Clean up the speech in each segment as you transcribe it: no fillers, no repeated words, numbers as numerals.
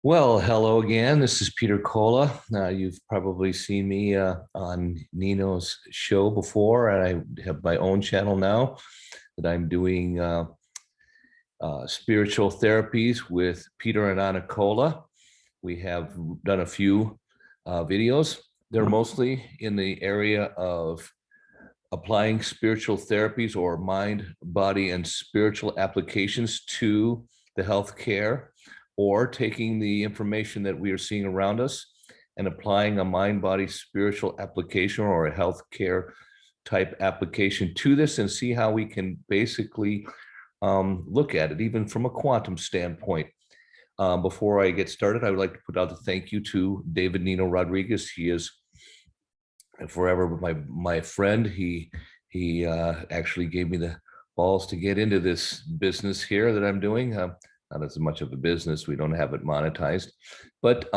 Well, hello again. This is Peter Cola. You've probably seen me on Nino's show before, and I have my own channel now that I'm doing spiritual therapies with Peter and Anna Cola. We have done a few videos. They're mostly in the area of applying spiritual therapies or mind, body, and spiritual applications to the healthcare, or taking the information that we are seeing around us and applying a mind, body, spiritual application or a healthcare type application to this and see how we can basically look at it, even from a quantum standpoint. Before I get started, I would like to put out a thank you to David Nino Rodriguez. He is forever my friend. He actually gave me the balls to get into this business here that I'm doing. Not as much of a business, we don't have it monetized, but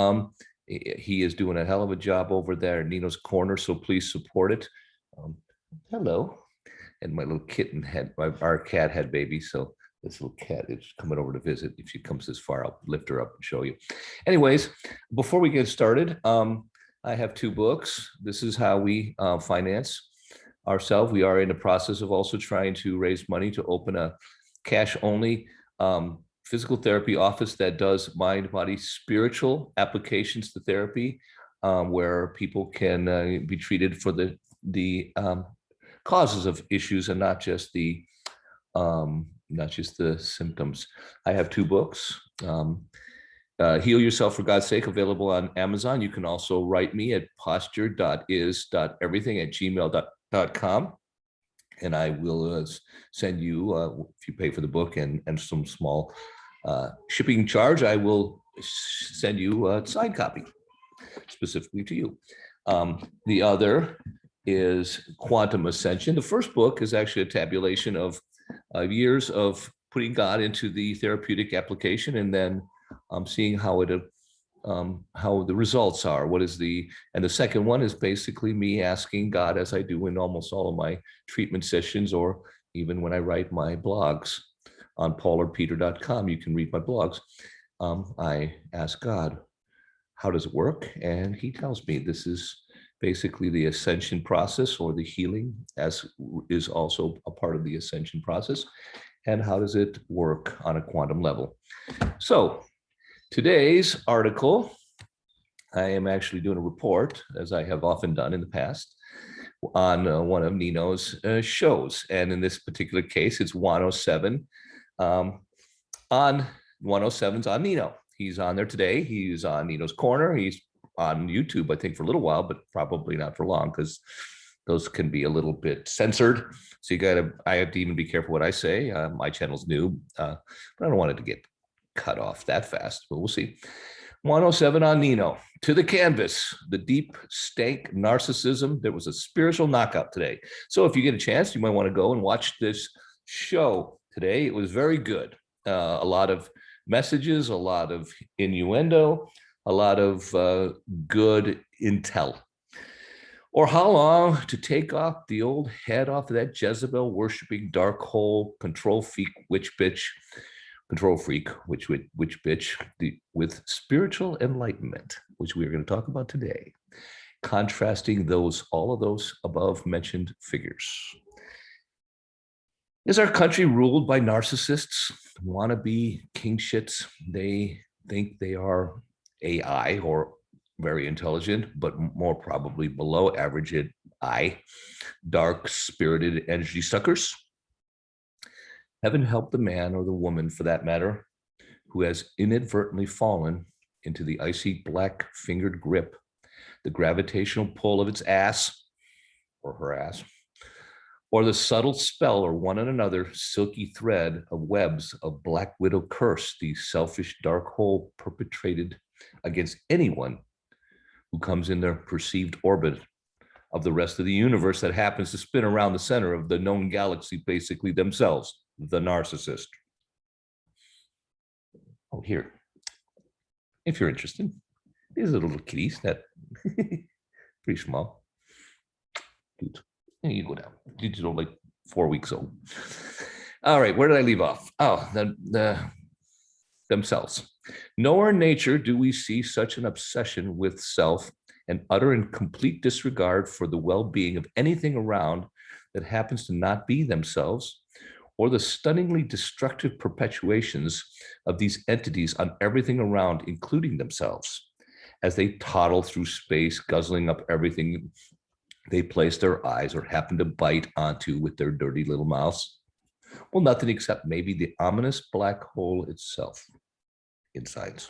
he is doing a hell of a job over there, Nino's Corner, so please support it. Hello. And my little kitten our cat had babies, so this little cat is coming over to visit. If she comes this far, I'll lift her up and show you. Anyways, before we get started, I have two books. This is how we finance ourselves. We are in the process of also trying to raise money to open a cash-only physical therapy office that does mind, body, spiritual applications to therapy, where people can be treated for the causes of issues and not just the symptoms. I have two books. Heal Yourself for God's Sake, available on Amazon. You can also write me at posture.is.everything@gmail.com. And I will send you, if you pay for the book and some small shipping charge, I will send you a signed copy specifically to you. The other is Quantum Ascension. The first book is actually a tabulation of years of putting God into the therapeutic application, and then seeing how the results are. And the second one is basically me asking God, as I do in almost all of my treatment sessions, or even when I write my blogs on paulerpeter.com, you can read my blogs. I ask God, how does it work? And he tells me this is basically the ascension process, or the healing as is also a part of the ascension process. And how does it work on a quantum level? So today's article, I am actually doing a report, as I have often done in the past, on one of Nino's shows. And in this particular case, it's 107. On 107's on Nino. He's on there today. He's on Nino's Corner. He's on YouTube, I think, for a little while, but probably not for long, because those can be a little bit censored. So I have to even be careful what I say. My channel's new, but I don't want it to get cut off that fast, but we'll see. 107 on Nino. To the canvas, the deep stank narcissism. There was a spiritual knockout today. So if you get a chance, you might want to go and watch this show today. It was very good. A lot of messages, a lot of innuendo, a lot of good intel. Or how long to take off the old head off of that Jezebel worshiping dark hole control freak witch bitch, with spiritual enlightenment, which we are going to talk about today, contrasting all of those above mentioned figures. Is our country ruled by narcissists, wannabe king shits? They think they are AI, or very intelligent, but more probably below average AI, dark spirited energy suckers. Heaven help the man, or the woman for that matter, who has inadvertently fallen into the icy black fingered grip, the gravitational pull of its ass, or her ass, or the subtle spell, or one and another silky thread of webs of black widow curse, the selfish dark hole perpetrated against anyone who comes in their perceived orbit of the rest of the universe that happens to spin around the center of the known galaxy, basically themselves, the narcissist. Oh, here, if you're interested, these are little kitties that pretty small. Cute. There you go down. These are like 4 weeks old. All right, where did I leave off? Oh, themselves. Nowhere in nature do we see such an obsession with self and utter and complete disregard for the well-being of anything around that happens to not be themselves, or the stunningly destructive perpetuations of these entities on everything around, including themselves, as they toddle through space, guzzling up everything they place their eyes or happen to bite onto with their dirty little mouths. Well, nothing except maybe the ominous black hole itself inside.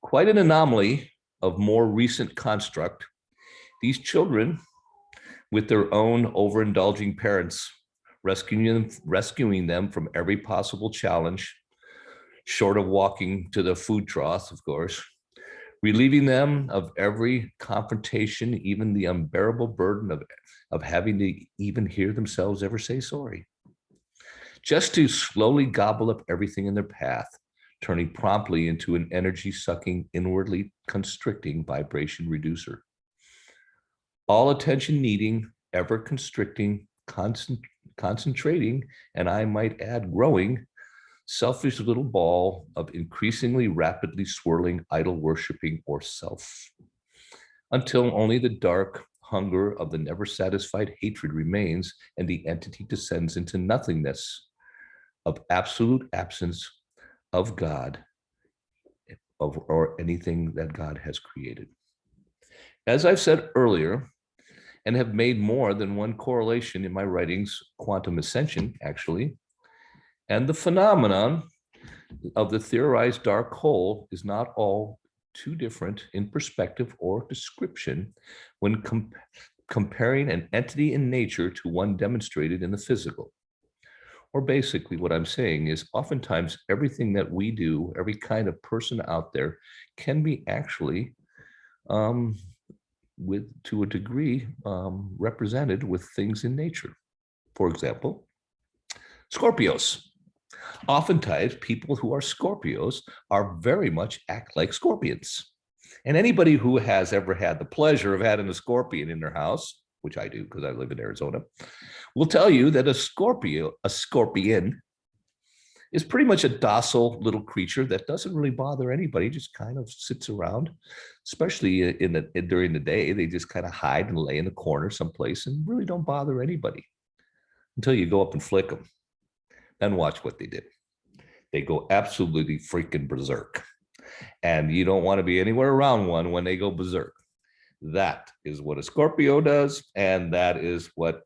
Quite an anomaly of more recent construct. These children, with their own overindulging parents, rescuing them from every possible challenge, short of walking to the food trough, of course, relieving them of every confrontation, even the unbearable burden of having to even hear themselves ever say sorry, just to slowly gobble up everything in their path, turning promptly into an energy-sucking, inwardly constricting vibration reducer. All attention needing, ever constricting, concentrating, and I might add growing, selfish little ball of increasingly rapidly swirling idol worshiping or self, until only the dark hunger of the never satisfied hatred remains and the entity descends into nothingness of absolute absence of God or anything that God has created. As I've said earlier, and have made more than one correlation in my writings, Quantum Ascension, actually, and the phenomenon of the theorized dark hole is not all too different in perspective or description when comparing an entity in nature to one demonstrated in the physical. Or basically what I'm saying is oftentimes everything that we do, every kind of person out there can be actually to a degree, represented with things in nature. For example, Scorpios. Oftentimes, people who are Scorpios are very much act like scorpions. And anybody who has ever had the pleasure of having a scorpion in their house, which I do because I live in Arizona, will tell you that a scorpion, is pretty much a docile little creature that doesn't really bother anybody, just kind of sits around, especially during the day. They just kind of hide and lay in a corner someplace and really don't bother anybody until you go up and flick them. Then watch what they did. They go absolutely freaking berserk. And you don't want to be anywhere around one when they go berserk. That is what a Scorpio does, and that is what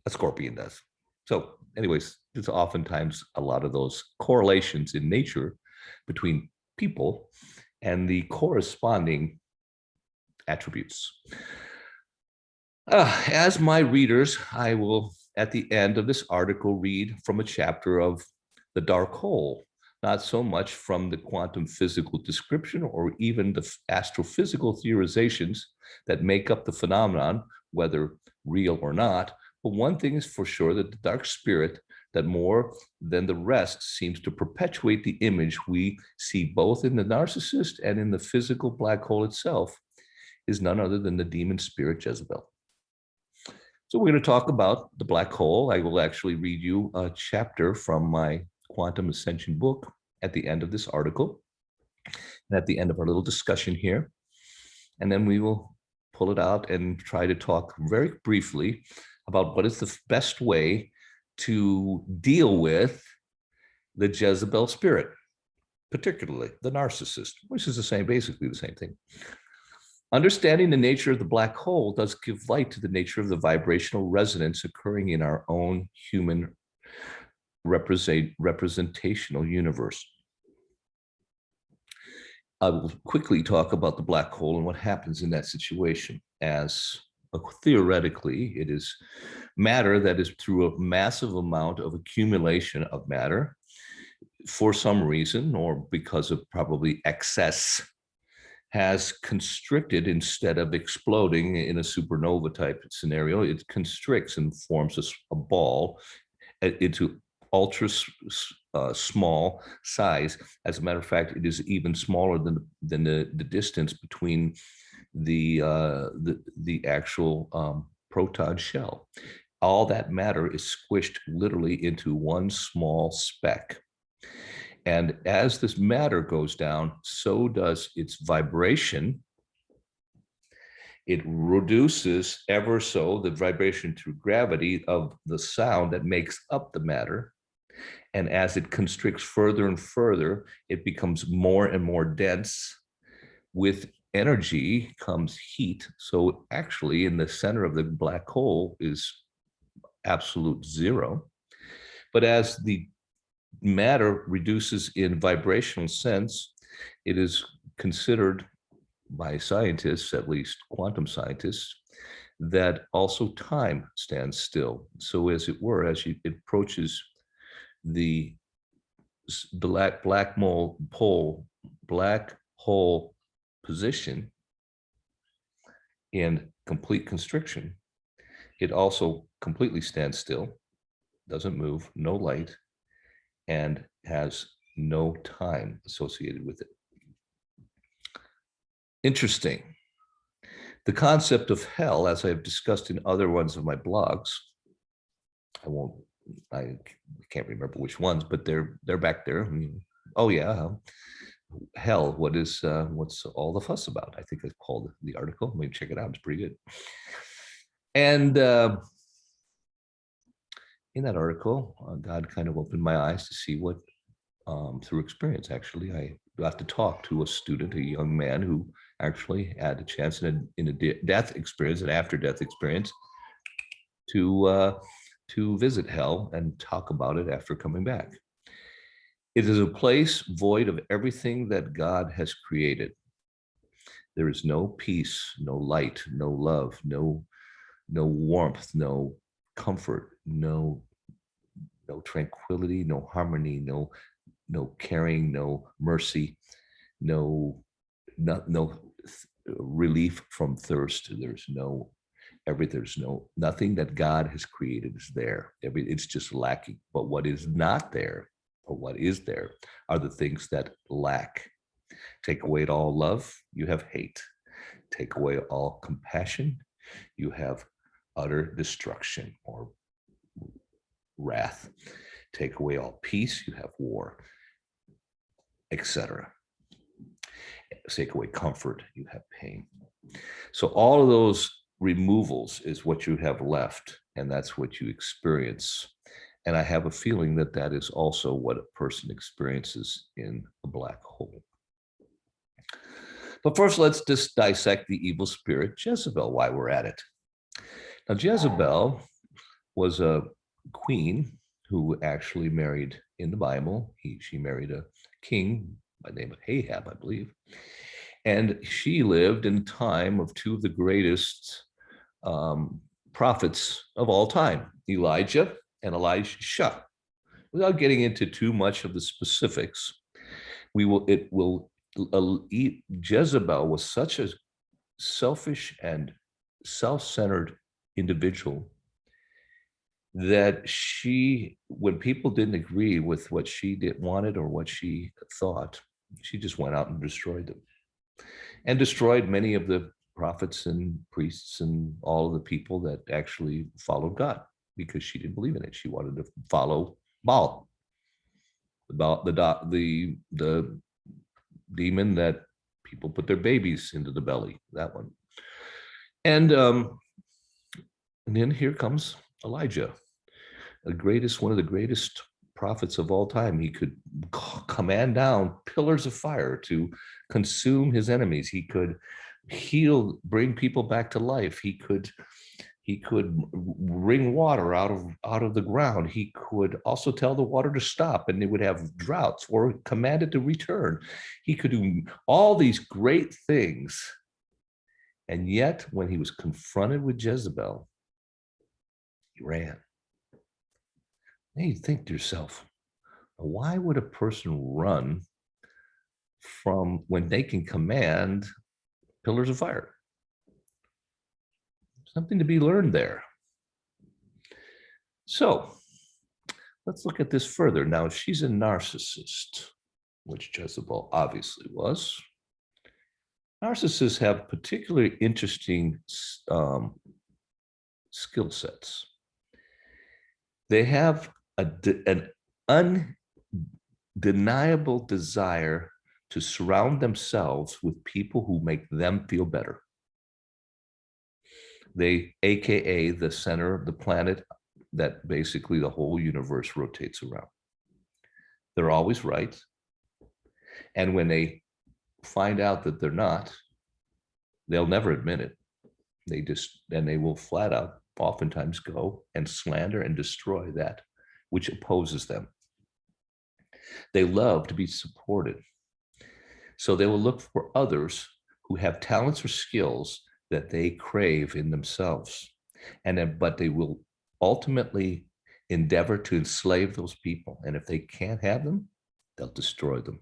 a scorpion does. So anyways, there's oftentimes a lot of those correlations in nature between people and the corresponding attributes. As my readers, I will, at the end of this article, read from a chapter of The Dark Hole, not so much from the quantum physical description or even the astrophysical theorizations that make up the phenomenon, whether real or not. But one thing is for sure, that the dark spirit that more than the rest seems to perpetuate the image we see both in the narcissist and in the physical black hole itself is none other than the demon spirit Jezebel. So we're going to talk about the black hole. I will actually read you a chapter from my Quantum Ascension book at the end of this article and at the end of our little discussion here. And then we will pull it out and try to talk very briefly about what is the best way to deal with the Jezebel spirit, particularly the narcissist, which is basically the same thing. Understanding the nature of the black hole does give light to the nature of the vibrational resonance occurring in our own human representational universe. I will quickly talk about the black hole and what happens in that situation, as theoretically it is matter that is through a massive amount of accumulation of matter for some reason, or because of probably excess, has constricted instead of exploding in a supernova type scenario. It constricts and forms a ball into ultra small size. As a matter of fact, it is even smaller than the distance between the actual proton shell. All that matter is squished literally into one small speck. And as this matter goes down, so does its vibration. It reduces ever so the vibration through gravity of the sound that makes up the matter. And as it constricts further and further, it becomes more and more dense. With energy comes heat. So actually in the center of the black hole is absolute zero. But as the matter reduces in vibrational sense, it is considered by scientists, at least quantum scientists, that also time stands still. So as it were, as it approaches the black hole position in complete constriction, it also completely stands still, doesn't move, no light, and has no time associated with it. Interesting. The concept of hell, as I've discussed in other ones of my blogs, I can't remember which ones, but they're back there. I mean, oh yeah, hell. What's all the fuss about? I think I called the article. Maybe check it out. It's pretty good. And in that article, God kind of opened my eyes to see what, through experience, actually, I got to talk to a student, a young man who actually had a chance in a death experience, an after-death experience, to visit hell and talk about it after coming back. It is a place void of everything that God has created. There is no peace, no light, no love, no warmth, no comfort, no tranquility, no harmony, no caring, no mercy, no relief from thirst. There's nothing that God has created is there. It's just lacking. But what is not there, or what is there, are the things that lack. Take away all love, you have hate. Take away all compassion, you have utter destruction or wrath. Take away all peace, you have war, etc. Take away comfort, you have pain. So all of those removals is what you have left, and that's what you experience. And I have a feeling that that is also what a person experiences in a black hole. But first, let's just dissect the evil spirit Jezebel while we're at it. Now, Jezebel was a queen who actually married, in the Bible, she married a king by the name of Ahab, I believe. And she lived in a time of two of the greatest prophets of all time, Elijah and Elisha. Without getting into too much of the specifics, Jezebel was such a selfish and self-centered individual that when people didn't agree with what she wanted or what she thought, she just went out and destroyed them, and destroyed many of the prophets and priests and all of the people that actually followed God, because she didn't believe in it. She wanted to follow Baal, the demon that people put their babies into the belly, that one. And then here comes Elijah, one of the greatest prophets of all time. He could command down pillars of fire to consume his enemies. He could heal, bring people back to life. He could wring water out of the ground. He could also tell the water to stop and they would have droughts, or command it to return. He could do all these great things. And yet, when he was confronted with Jezebel, he ran. Now you think to yourself, why would a person run from when they can command pillars of fire? Something to be learned there. So let's look at this further. Now, she's a narcissist, which Jezebel obviously was. Narcissists have particularly interesting skill sets. They have an undeniable desire to surround themselves with people who make them feel better. They, AKA the center of the planet that basically the whole universe rotates around. They're always right. And when they find out that they're not, they'll never admit it. They will flat out oftentimes go and slander and destroy that which opposes them. They love to be supported. So they will look for others who have talents or skills that they crave in themselves. But they will ultimately endeavor to enslave those people. And if they can't have them, they'll destroy them.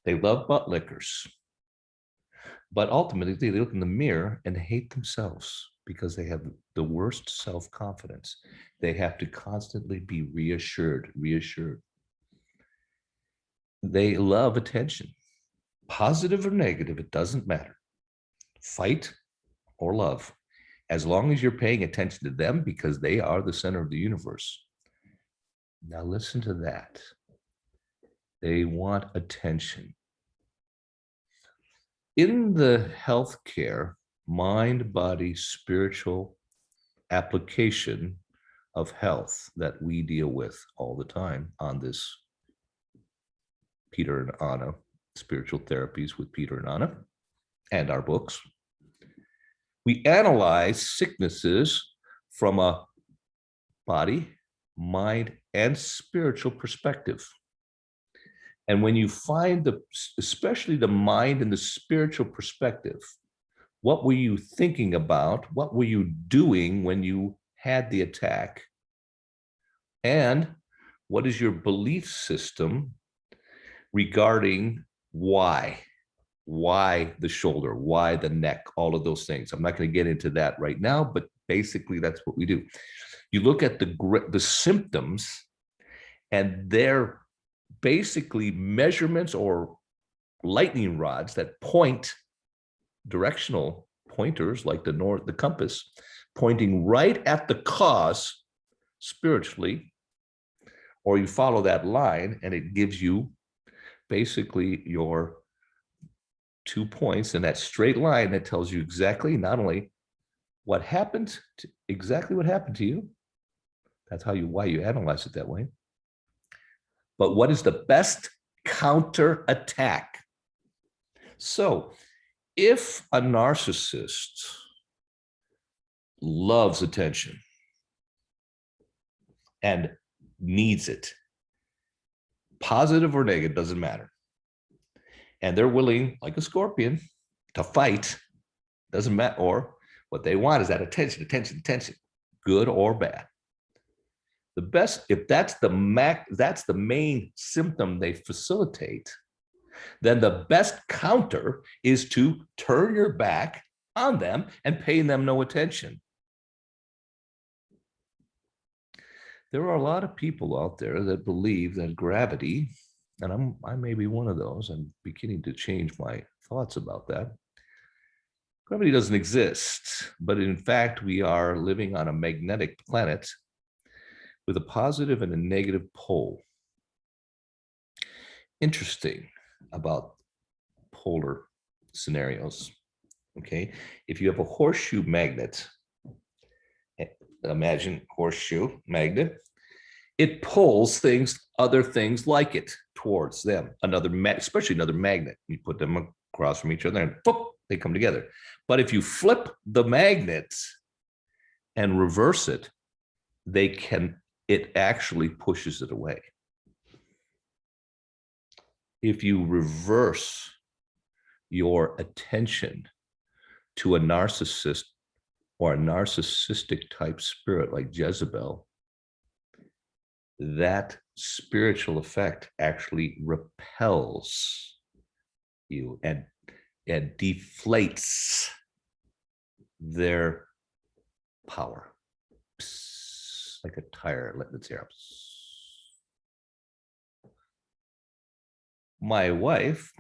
They love butt lickers. But ultimately, they look in the mirror and hate themselves because they have the worst self-confidence. They have to constantly be reassured. They love attention. Positive or negative, it doesn't matter. Fight or love. As long as you're paying attention to them because they are the center of the universe. Now listen to that. They want attention. In the healthcare, mind, body, spiritual application of health that we deal with all the time on this Peter and Anna, Spiritual Therapies with Peter and Anna, and our books, we analyze sicknesses from a body, mind, and spiritual perspective. And when you find especially the mind and the spiritual perspective, what were you thinking about? What were you doing when you had the attack? And what is your belief system regarding why? Why the shoulder? Why the neck? All of those things. I'm not going to get into that right now, but basically that's what we do. You look at the symptoms, and they're basically measurements or lightning rods that point, directional pointers like the compass, pointing right at the cause spiritually, or you follow that line and it gives you basically your 2 points in that straight line that tells you exactly not only what happened, exactly what happened to you. That's why you analyze it that way. But what is the best counter attack? So if a narcissist loves attention and needs it, positive or negative, doesn't matter, and they're willing, like a scorpion, to fight, doesn't matter, or what they want is that attention, good or bad. The best, if that's the main symptom they facilitate, then the best counter is to turn your back on them and pay them no attention. There are a lot of people out there that believe that gravity, and I may be one of those, I'm beginning to change my thoughts about that. Gravity doesn't exist, but in fact, we are living on a magnetic planet with a positive and a negative pole. Interesting about polar scenarios, okay? If you have a horseshoe magnet, imagine horseshoe magnet, it pulls other things like it towards them, especially another magnet. You put them across from each other and boop, they come together. But if you flip the magnets and reverse it, it actually pushes it away. If you reverse your attention to a narcissist or a narcissistic type spirit like Jezebel, that spiritual effect actually repels you and deflates their power. Like a tire letting its air up. My wife,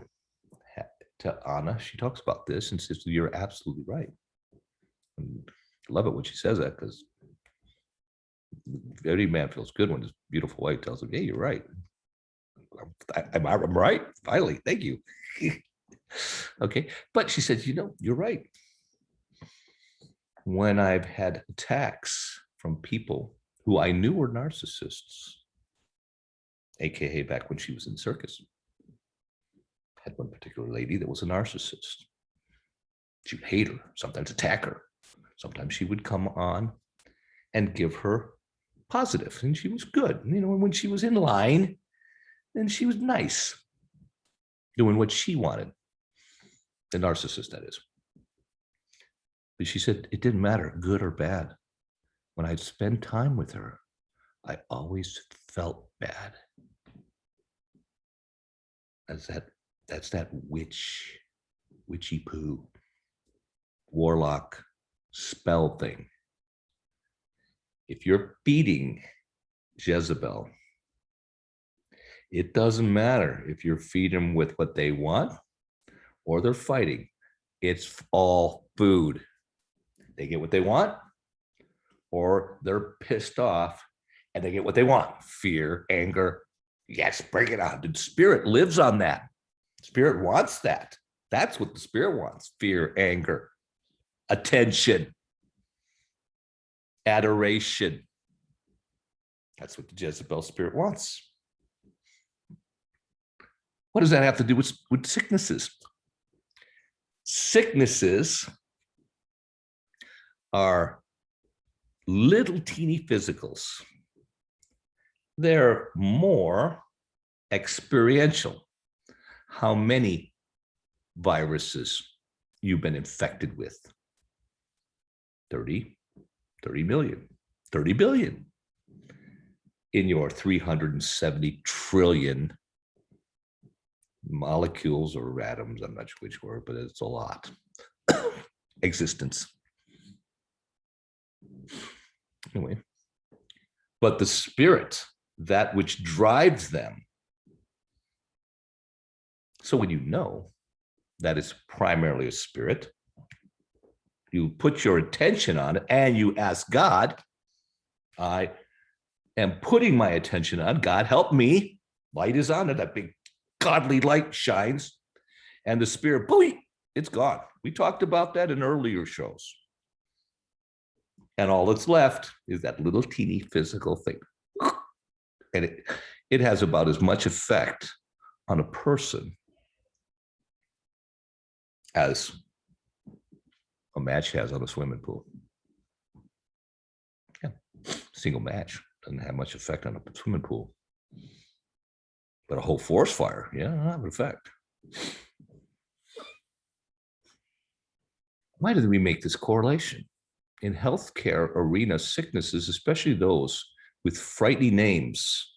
to Anna, she talks about this and says, you're absolutely right. And I love it when she says that, because every man feels good when his beautiful wife tells him, hey, you're right. I'm right. Finally, thank you. Okay, but she said, you're right. When I've had attacks from people who I knew were narcissists, AKA back when she was in circus, had one particular lady that was a narcissist. She would hate her, sometimes attack her. Sometimes she would come on and give her positive, and she was good. When she was in line, then she was nice, doing what she wanted. The narcissist, that is. But she said it didn't matter, good or bad. When I'd spend time with her, I always felt bad. That's that witchy poo, warlock spell thing. If you're feeding Jezebel, it doesn't matter if you're feeding them with what they want or they're fighting. It's all food. They get what they want, or they're pissed off and they get what they want. Fear, anger. Yes, bring it on. The spirit lives on that. Spirit wants that. That's what the spirit wants. Fear, anger, attention, adoration. That's what the Jezebel spirit wants. What does that have to do with sicknesses? Sicknesses are little teeny physicals. They're more experiential. How many viruses you've been infected with? 30 million, 30 billion in your 370 trillion molecules or atoms, I'm not sure which word, but it's a lot. Existence. Anyway, but the spirit, that which drives them. So when you know that it's primarily a spirit, you put your attention on it and you ask God, I am putting my attention on God, help me. Light is on it, that big godly light shines, and the spirit, boom, it's gone. We talked about that in earlier shows. And all that's left is that little teeny physical thing. And it has about as much effect on a person as a match has on a swimming pool. Yeah, single match doesn't have much effect on a swimming pool. But a whole forest fire, yeah, it'll have an effect. Why did we make this correlation? In healthcare arena, sicknesses, especially those with frightening names,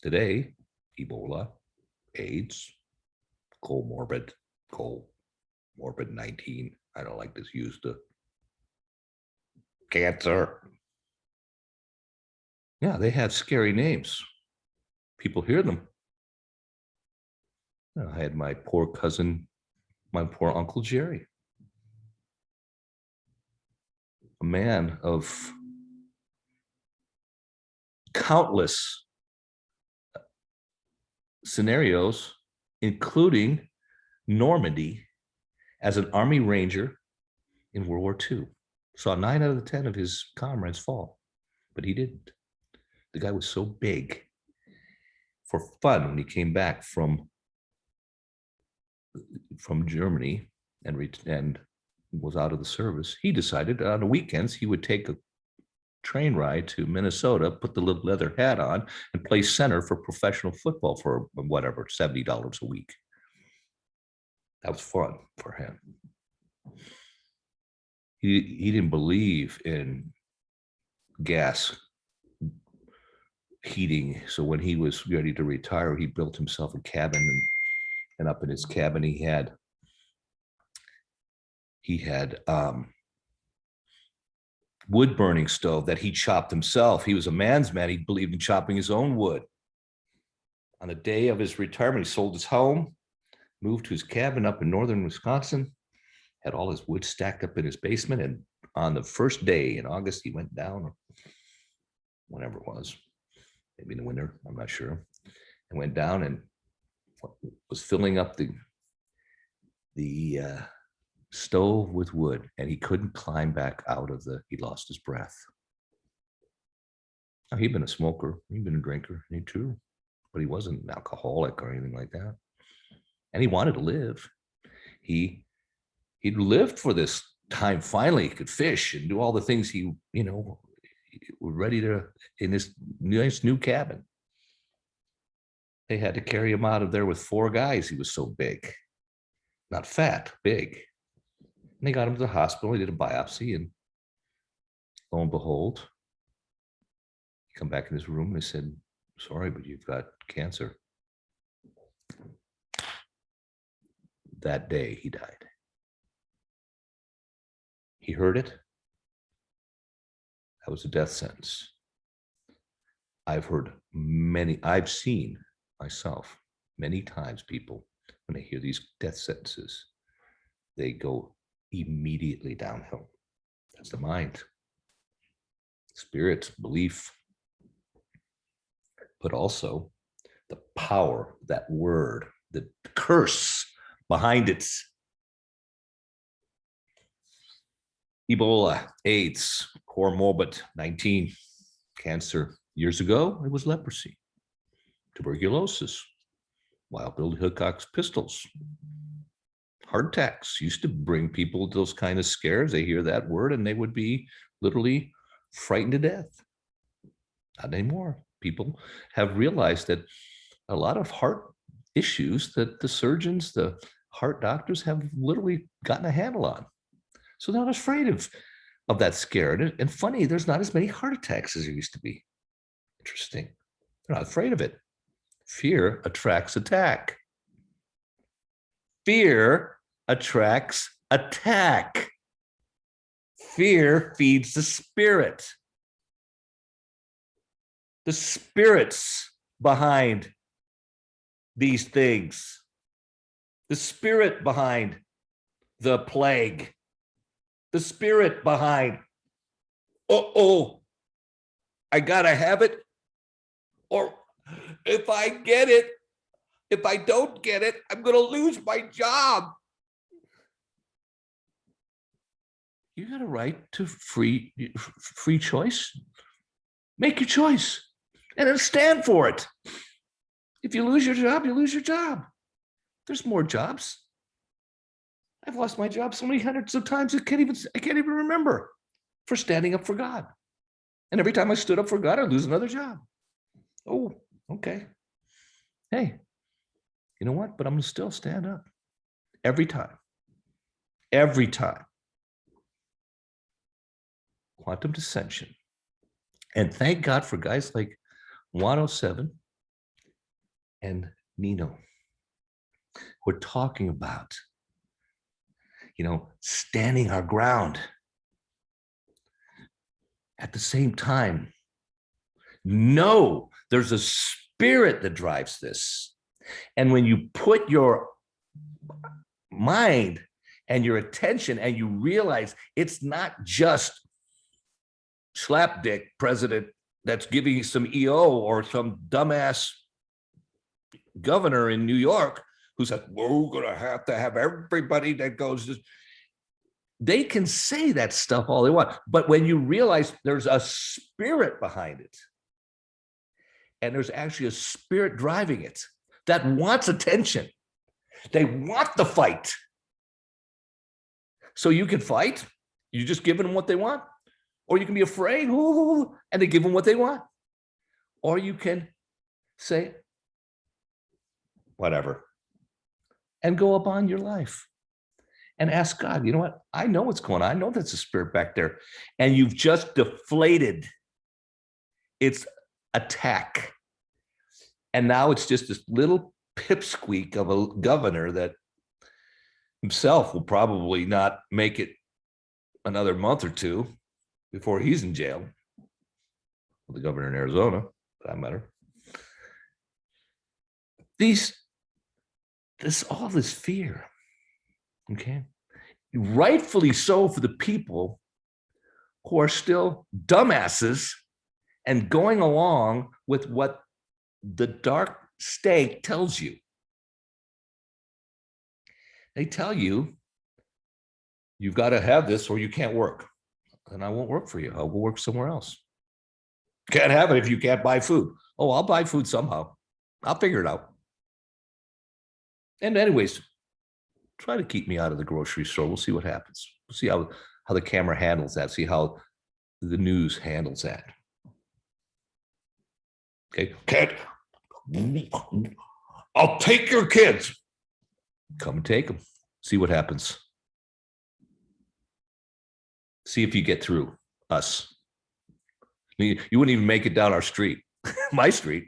today, Ebola, AIDS, comorbid 19, I don't like this used, cancer. Yeah, they have scary names. People hear them. I had my poor cousin, my poor Uncle Jerry, a man of countless scenarios, including Normandy as an Army Ranger in World War II. Saw 9 out of the 10 of his comrades fall, but he didn't. The guy was so big. For fun, when he came back from Germany and was out of the service, he decided on the weekends he would take a train ride to Minnesota, put the little leather hat on, and play center for professional football for whatever, $70 a week. That was fun for him. He didn't believe in gas heating, so when he was ready to retire, he built himself a cabin, and up in his cabin he had wood burning stove that he chopped himself. He was a man's man. He believed in chopping his own wood. On the day of his retirement, he sold his home, moved to his cabin up in northern Wisconsin, had all his wood stacked up in his basement, and on the first day in August, he went down, whenever it was, maybe in the winter, I'm not sure. And went down and was filling up the stove with wood, and he couldn't climb back out of he lost his breath. Now, he'd been a smoker, he'd been a drinker, he too, but he wasn't an alcoholic or anything like that. And he wanted to live. He'd lived for this time. Finally, he could fish and do all the things he were ready to in this nice new cabin. They had to carry him out of there with 4 guys. He was so big, not fat, big. And they got him to the hospital. He did a biopsy, and lo and behold, he come back in his room and they said, "Sorry, but you've got cancer." That day, he died. He heard it. That was a death sentence. I've seen myself many times people, when they hear these death sentences, they go immediately downhill. That's the mind, spirit, belief, but also the power, that word, the curse behind it. Ebola, AIDS, COVID-19, cancer. Years ago, it was leprosy, tuberculosis, Wild Bill Hickok's pistols, heart attacks. Used to bring people to those kind of scares. They hear that word and they would be literally frightened to death. Not anymore. People have realized that a lot of heart issues that the surgeons, the heart doctors have literally gotten a handle on. So they're not afraid of that scare. And funny, there's not as many heart attacks as there used to be. Interesting. They're not afraid of it. Fear attracts attack. Fear attracts attack. Fear feeds the spirit. The spirits behind these things. The spirit behind the plague. The spirit behind, I gotta have it, or if I get it, if I don't get it, I'm gonna lose my job. You got a right to free choice. Make your choice and then stand for it. If you lose your job, you lose your job. There's more jobs. I've lost my job so many hundreds of times I can't even remember, for standing up for God. And every time I stood up for God, I'd lose another job. Oh, okay. Hey, you know what? But I'm gonna still stand up every time. Every time. Quantum dissension. And thank God for guys like Juan and Nino. We're talking about, standing our ground. At the same time, no, there's a spirit that drives this. And when you put your mind and your attention and you realize it's not just slapdick president that's giving you some EO or some dumbass governor in New York who said, we're going to have everybody that goes this. They can say that stuff all they want. But when you realize there's a spirit behind it, and there's actually a spirit driving it that wants attention, they want the fight. So you can fight, you just give them what they want, or you can be afraid, and they give them what they want. Or you can say, whatever, and go upon your life and ask God, you know what? I know what's going on. I know that's a spirit back there. And you've just deflated its attack. And now it's just this little pipsqueak of a governor that himself will probably not make it another month or two before he's in jail. The governor in Arizona, for that matter. All this fear, okay? Rightfully so for the people who are still dumbasses and going along with what the dark Stank tells you. They tell you, you've got to have this or you can't work. And I won't work for you. I will work somewhere else. Can't have it if you can't buy food. Oh, I'll buy food somehow. I'll figure it out. And anyways, try to keep me out of the grocery store. We'll see what happens. We'll see how the camera handles that. See how the news handles that. Okay. Can't. I'll take your kids. Come and take them. See what happens. See if you get through us. You wouldn't even make it down our street, my street.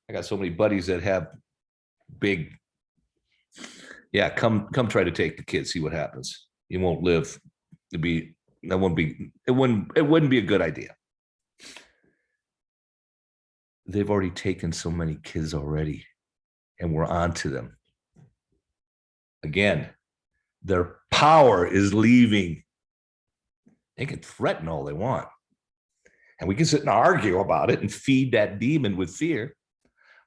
I got so many buddies that have big. Yeah, come try to take the kids. See what happens. You won't live. It wouldn't be a good idea. They've already taken so many kids already, and we're on to them. Again, their power is leaving. They can threaten all they want. And we can sit and argue about it and feed that demon with fear.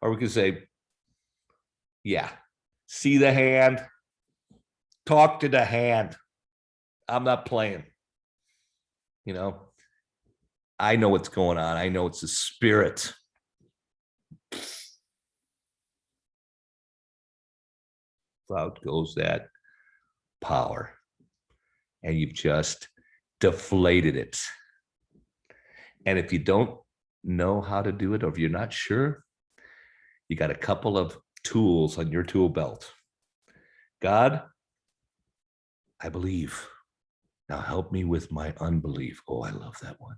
Or we can say, yeah, see the hand, talk to the hand. I'm not playing. You know, I know what's going on. I know it's a spirit. Out goes that power. And you've just deflated it. And if you don't know how to do it, or if you're not sure, you got a couple of tools on your tool belt. God, I believe. Now help me with my unbelief. Oh, I love that one.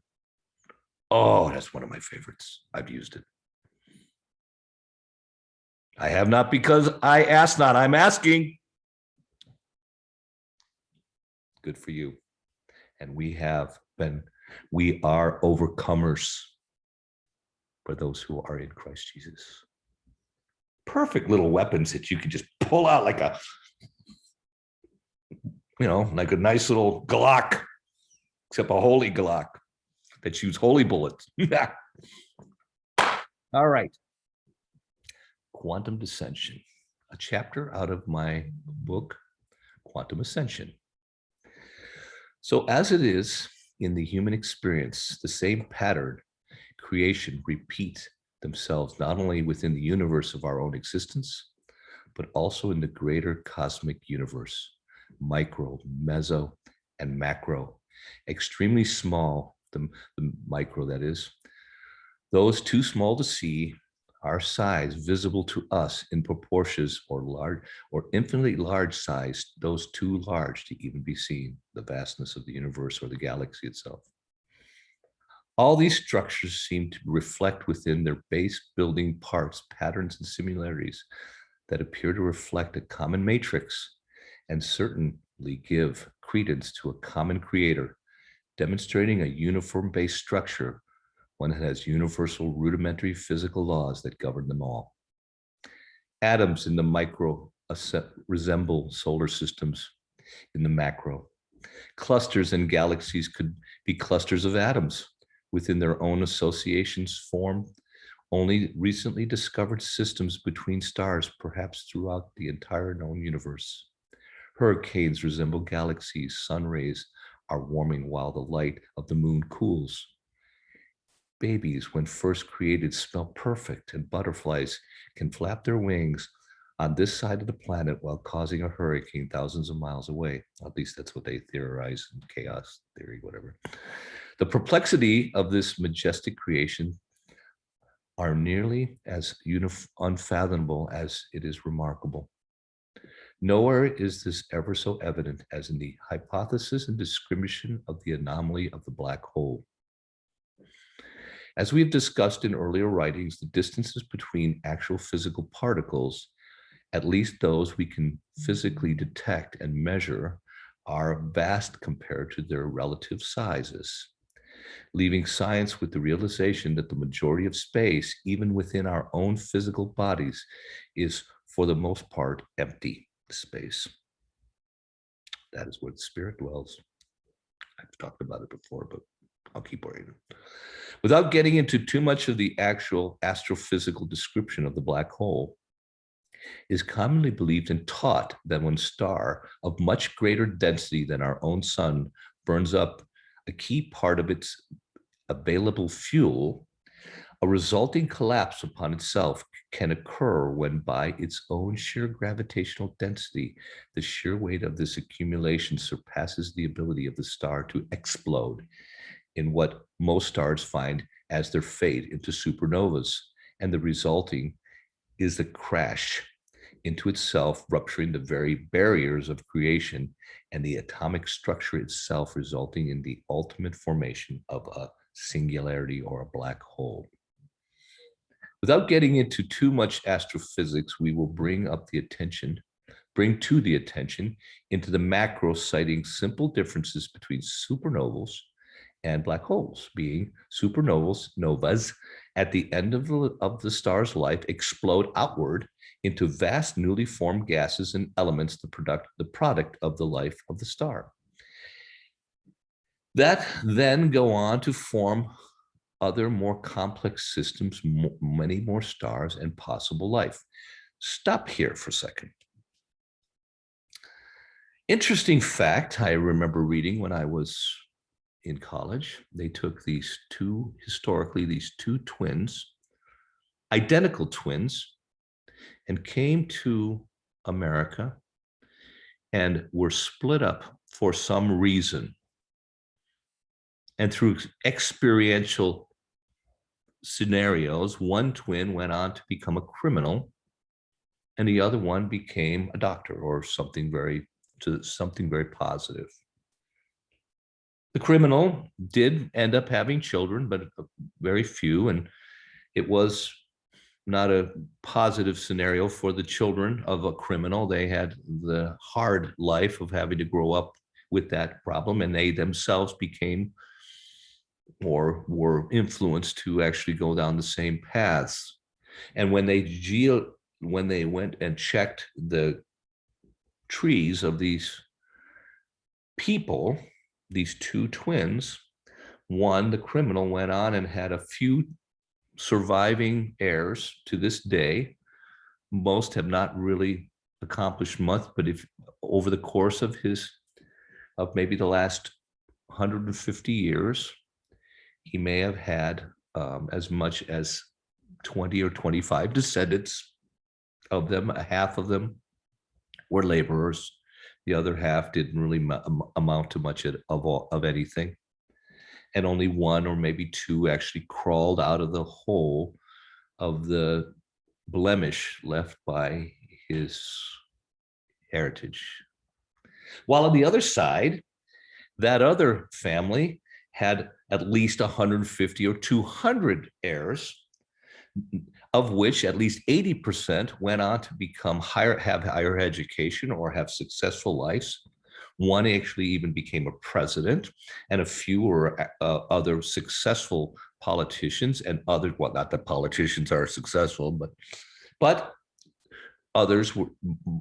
Oh, that's one of my favorites. I've used it. I have not because I ask not. I'm asking. Good for you. And we are overcomers for those who are in Christ Jesus. Perfect little weapons that you can just pull out like a nice little Glock, except a holy Glock that shoots holy bullets. All right. Quantum Dissension, a chapter out of my book, Quantum Ascension. So as it is in the human experience, the same pattern, creation, repeat themselves not only within the universe of our own existence, but also in the greater cosmic universe, micro, meso, and macro. Extremely small, the micro that is. Those too small to see, our size visible to us in proportions or large or infinitely large size, those too large to even be seen, the vastness of the universe or the galaxy itself. All these structures seem to reflect within their base building parts, patterns, and similarities that appear to reflect a common matrix and certainly give credence to a common creator, demonstrating a uniform base structure, one that has universal rudimentary physical laws that govern them all. Atoms in the micro resemble solar systems in the macro. Clusters and galaxies could be clusters of atoms within their own associations form only recently discovered systems between stars, perhaps throughout the entire known universe. Hurricanes resemble galaxies. Sun rays are warming while the light of the moon cools. Babies, when first created, smell perfect, and butterflies can flap their wings on this side of the planet while causing a hurricane thousands of miles away. At least that's what they theorize in chaos theory, whatever. The perplexity of this majestic creation are nearly as unfathomable as it is remarkable. Nowhere is this ever so evident as in the hypothesis and description of the anomaly of the black hole. As we have discussed in earlier writings, the distances between actual physical particles, at least those we can physically detect and measure, are vast compared to their relative sizes, leaving science with the realization that the majority of space, even within our own physical bodies, is for the most part empty space. That is where the spirit dwells. I've talked about it before, but I'll keep reading. Without getting into too much of the actual astrophysical description of the black hole, it is commonly believed and taught that when a star of much greater density than our own sun burns up a key part of its available fuel, a resulting collapse upon itself can occur when, by its own sheer gravitational density, the sheer weight of this accumulation surpasses the ability of the star to explode in what most stars find as their fate into supernovas, and the resulting is the crash into itself, rupturing the very barriers of creation and the atomic structure itself, resulting in the ultimate formation of a singularity or a black hole. Without getting into too much astrophysics, we will bring to the attention into the macro, citing simple differences between supernovas and black holes, being novas at the end of the star's life explode outward into vast newly formed gases and elements, the product of the life of the star, that then go on to form other more complex systems, many more stars and possible life. Stop here for a second. Interesting fact I remember reading when I was in college. They took these two twins, identical twins, and came to America and were split up for some reason. And through experiential scenarios, one twin went on to become a criminal, and the other one became a doctor or something very positive. The criminal did end up having children, but very few, and it was not a positive scenario for the children of a criminal. They had the hard life of having to grow up with that problem, and they themselves became or were influenced to actually go down the same paths. And when they went and checked the trees of these people, these two twins, one, the criminal, went on and had a few surviving heirs to this day. Most have not really accomplished much, but if over the course of maybe the last 150 years, he may have had as much as 20 or 25 descendants of them. Half of them were laborers. The other half didn't really amount to much of anything. And only one or maybe two actually crawled out of the hole of the blemish left by his heritage. While on the other side, that other family had at least 150 or 200 heirs, of which at least 80% went on to have higher education or have successful lives. One actually even became a president, and a few were other successful politicians, and others, well, not that politicians are successful, but others were,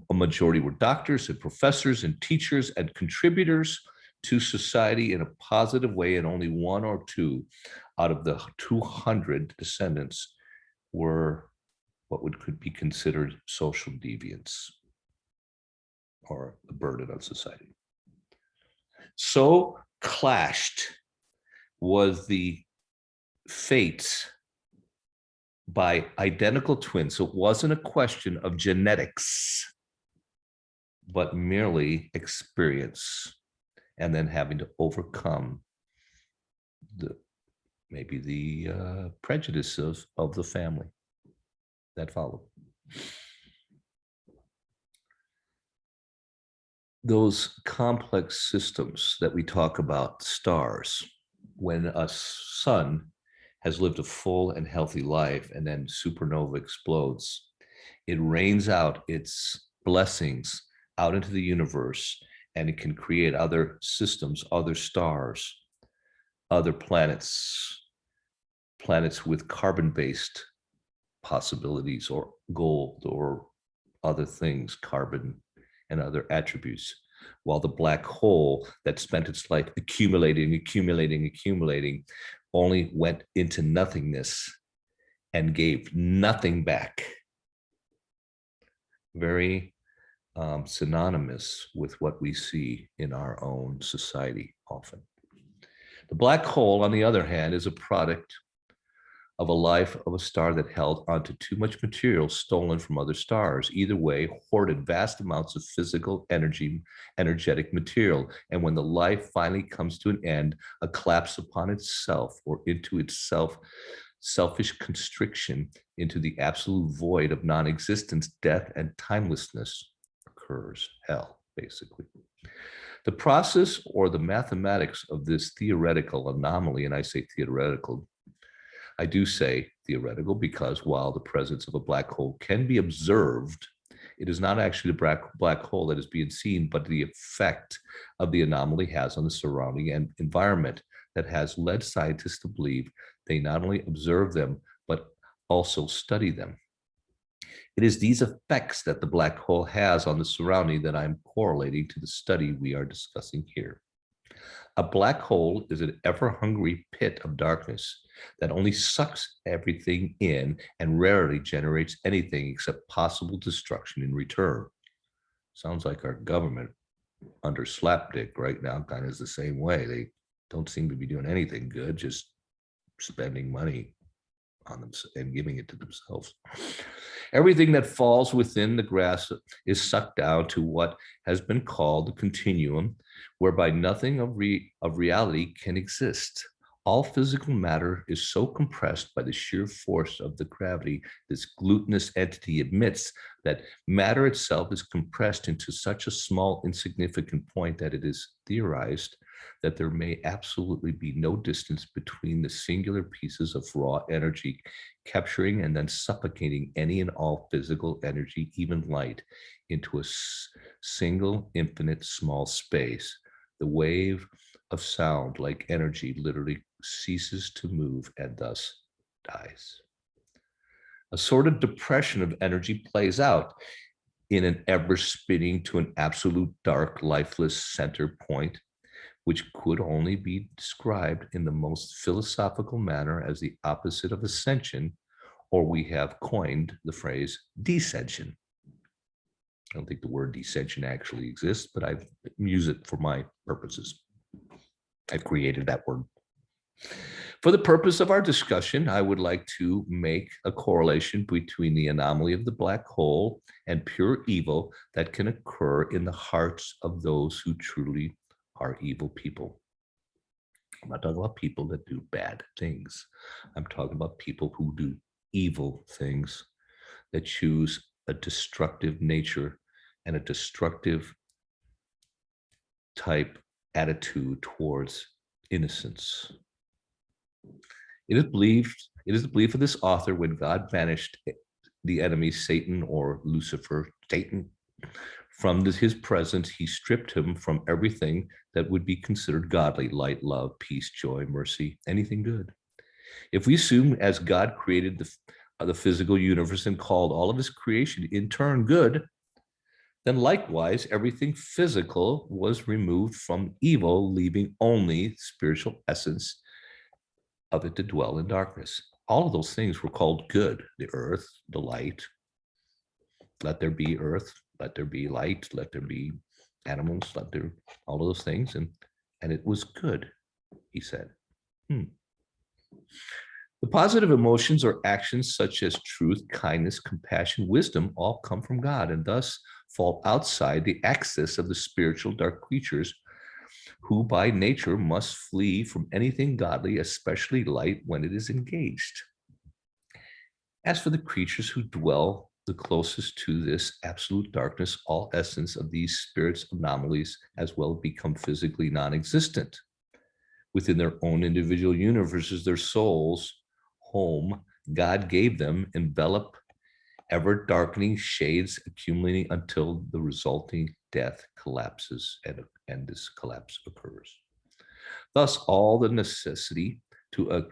a majority were doctors and professors and teachers and contributors to society in a positive way, and only one or two out of the 200 descendants were what could be considered social deviants or a burden on society. So clashed was the fates by identical twins. So it wasn't a question of genetics, but merely experience, and then having to overcome maybe the prejudices of the family that followed. Those complex systems that we talk about, stars, when a sun has lived a full and healthy life and then supernova explodes, it rains out its blessings out into the universe, and it can create other systems, other stars, other planets with carbon-based possibilities, or gold, or other things, carbon and other attributes. while the black hole that spent its life accumulating, only went into nothingness and gave nothing back. Very synonymous with what we see in our own society often. The black hole, on the other hand, is a product of a life of a star that held onto too much material stolen from other stars. Either way, hoarded vast amounts of physical energetic material. And when the life finally comes to an end, a collapse upon itself or into itself, selfish constriction into the absolute void of non-existence, death, and timelessness occurs. Hell, basically. The process or the mathematics of this theoretical anomaly, and I say theoretical, I do say theoretical because while the presence of a black hole can be observed, it is not actually the black hole that is being seen, but the effect of the anomaly has on the surrounding environment that has led scientists to believe they not only observe them, but also study them. It is these effects that the black hole has on the surrounding that I'm correlating to the study we are discussing here. A black hole is an ever-hungry pit of darkness that only sucks everything in and rarely generates anything except possible destruction in return. Sounds like our government under slapdick right now kind of is the same way. They don't seem to be doing anything good, just spending money on them and giving it to themselves. Everything that falls within the grasp is sucked down to what has been called the continuum, whereby nothing of reality can exist. All physical matter is so compressed by the sheer force of the gravity this glutinous entity emits that matter itself is compressed into such a small, insignificant point that it is theorized that there may absolutely be no distance between the singular pieces of raw energy, capturing and then suffocating any and all physical energy, even light, into a single, infinite, small space. The wave of sound, like energy, literally ceases to move and thus dies. A sort of depression of energy plays out in an ever spinning to an absolute dark, lifeless center point, which could only be described in the most philosophical manner as the opposite of ascension, or we have coined the phrase dissension. I don't think the word dissension actually exists, but I've used it for my purposes. I've created that word. For the purpose of our discussion, I would like to make a correlation between the anomaly of the black hole and pure evil that can occur in the hearts of those who truly are evil people. I'm not talking about people that do bad things. I'm talking about people who do evil things, that choose a destructive nature and a destructive type attitude towards innocence. It is the belief of this author when God banished the enemy, Satan or Lucifer, Satan, from his presence, he stripped him from everything that would be considered godly: light, love, peace, joy, mercy, anything good. If we assume as God created the physical universe and called all of his creation in turn good, then likewise everything physical was removed from evil, leaving only spiritual essence of it to dwell in darkness. All of those things were called good: the earth, the light. Let there be earth, let there be light, let there be animals, let there, all of those things. And it was good, he said. The positive emotions or actions such as truth, kindness, compassion, wisdom all come from God and thus fall outside the axis of the spiritual dark creatures who by nature must flee from anything godly, especially light, when it is engaged. As for the creatures who dwell the closest to this absolute darkness, all essence of these spirits anomalies as well become physically non-existent. Within their own individual universes, their souls, home, God gave them, envelop ever darkening shades accumulating until the resulting death collapses and this collapse occurs. Thus, all the necessity to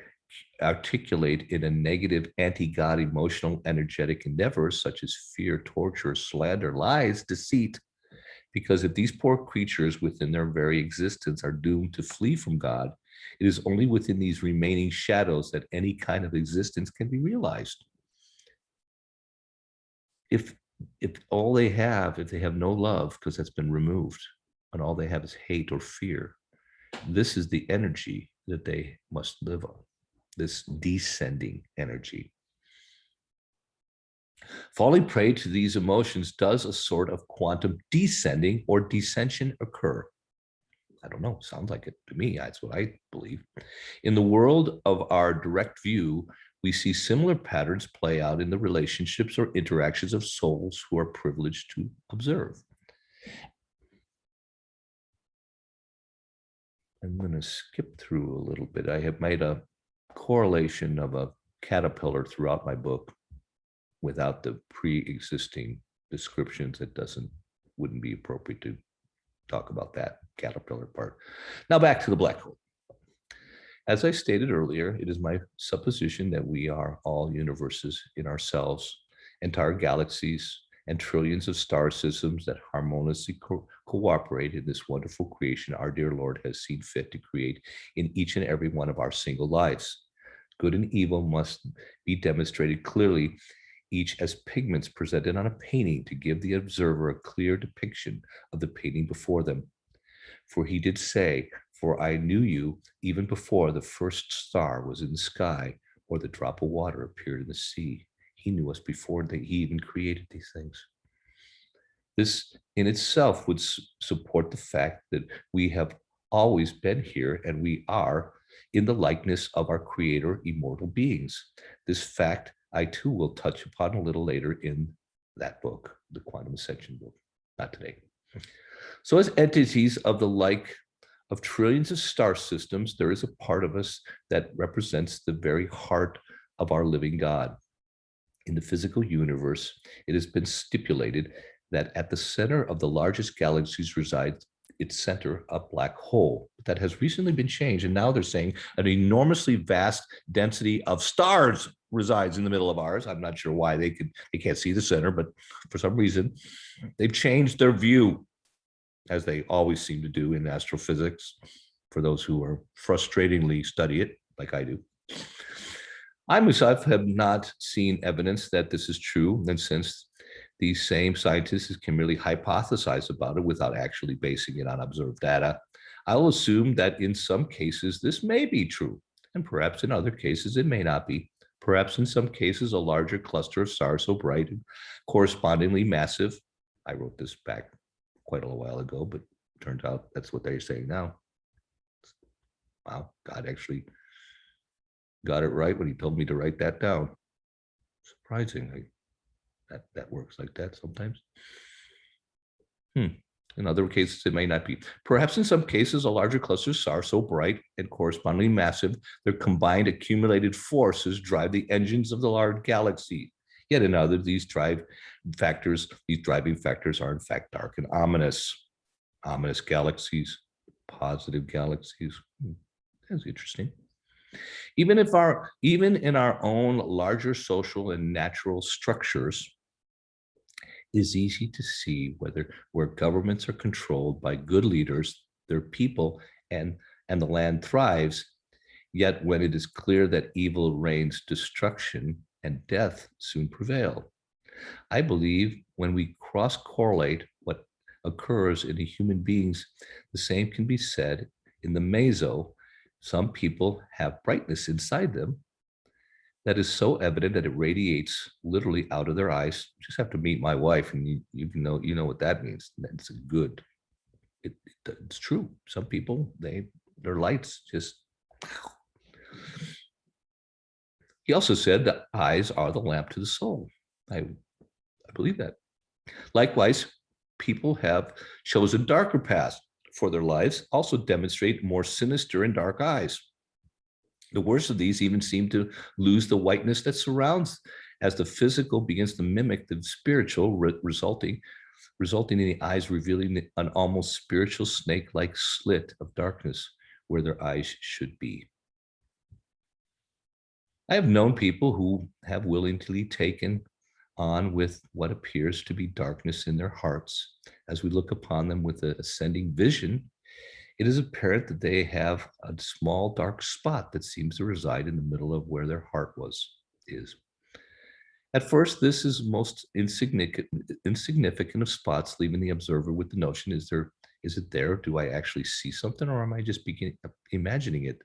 articulate in a negative anti-God emotional energetic endeavors such as fear, torture, slander, lies, deceit, Because if these poor creatures within their very existence are doomed to flee from God, it is only within these remaining shadows that any kind of existence can be realized. If all they have, if they have no love, because that's been removed, and all they have is hate or fear, this is the energy that they must live on, this descending energy. Falling prey to these emotions does a sort of quantum descending or dissension occur. I don't know, sounds like it to me. That's what I believe. In the world of our direct view, we see similar patterns play out in the relationships or interactions of souls who are privileged to observe. I'm going to skip through a little bit. I have made a correlation of a caterpillar throughout my book without the pre-existing descriptions. It wouldn't be appropriate to talk about that caterpillar part. Now back to the black hole. As I stated earlier, it is my supposition that we are all universes in ourselves, entire galaxies, and trillions of star systems that harmoniously cooperate in this wonderful creation our dear Lord has seen fit to create in each and every one of our single lives. Good and evil must be demonstrated clearly, each as pigments presented on a painting to give the observer a clear depiction of the painting before them. For he did say, "For I knew you even before the first star was in the sky or the drop of water appeared in the sea." He knew us before he even created these things. This in itself would support the fact that we have always been here and we are in the likeness of our creator, immortal beings. This fact I too will touch upon a little later in that book, the Quantum Ascension book, not today. So as entities of the like of trillions of star systems, there is a part of us that represents the very heart of our living God. In the physical universe, it has been stipulated that at the center of the largest galaxies resides its center, a black hole. That has recently been changed, and now they're saying an enormously vast density of stars resides in the middle of ours. I'm not sure why they can't see the center, but for some reason, they've changed their view, as they always seem to do in astrophysics, for those who are frustratingly study it, like I do. I myself have not seen evidence that this is true, and since these same scientists can merely hypothesize about it without actually basing it on observed data, I will assume that in some cases this may be true, and perhaps in other cases it may not be. Perhaps in some cases a larger cluster of stars so bright and correspondingly massive. I wrote this back quite a while ago, but it turns out that's what they're saying now. Wow, God actually got it right when he told me to write that down. Surprisingly, that works like that sometimes. In other cases, it may not be. Perhaps in some cases, a larger cluster of stars so bright and correspondingly massive, their combined accumulated forces drive the engines of the large galaxy. Yet in others, these driving factors are in fact dark and ominous. Ominous galaxies, positive galaxies. That's interesting. Even in our own larger social and natural structures, it is easy to see where governments are controlled by good leaders, their people, and the land thrives. Yet when it is clear that evil reigns, destruction and death soon prevail. I believe when we cross-correlate what occurs in the human beings, the same can be said in the meso. Some people have brightness inside them that is so evident that it radiates literally out of their eyes. You just have to meet my wife, and you know what that means. It's good. It's true. Some people, their lights just. He also said that eyes are the lamp to the soul. I believe that. Likewise, people have chosen darker paths for their lives, also demonstrate more sinister and dark eyes. The worst of these even seem to lose the whiteness that surrounds as the physical begins to mimic the spiritual, resulting in the eyes revealing an almost spiritual snake-like slit of darkness where their eyes should be. I have known people who have willingly taken on with what appears to be darkness in their hearts. As we look upon them with an ascending vision, it is apparent that they have a small dark spot that seems to reside in the middle of where their heart is. At first, this is most insignificant of spots, leaving the observer with the notion, is it there? Do I actually see something, or am I just imagining it?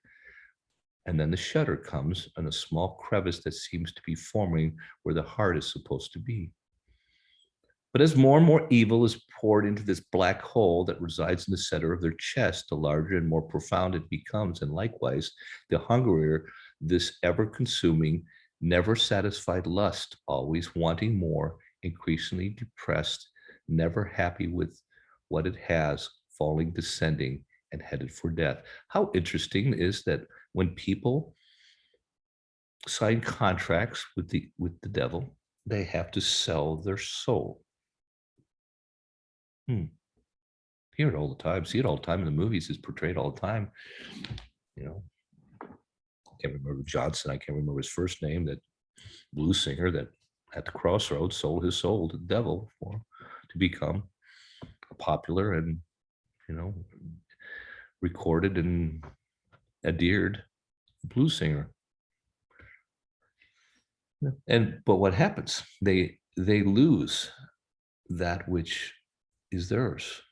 And then the shudder comes and a small crevice that seems to be forming where the heart is supposed to be. But as more and more evil is poured into this black hole that resides in the center of their chest, the larger and more profound it becomes. And likewise, the hungrier this ever-consuming, never satisfied lust, always wanting more, increasingly depressed, never happy with what it has, falling, descending, and headed for death. How interesting is that when people sign contracts with the devil, they have to sell their soul. Hear it all the time, see it all the time in the movies, it's portrayed all the time. You know, I can't remember Johnson, I can't remember his first name, that blues singer that at the crossroads sold his soul to the devil to become a popular and, recorded and adhered blues singer. But what happens? They lose that which is theirs.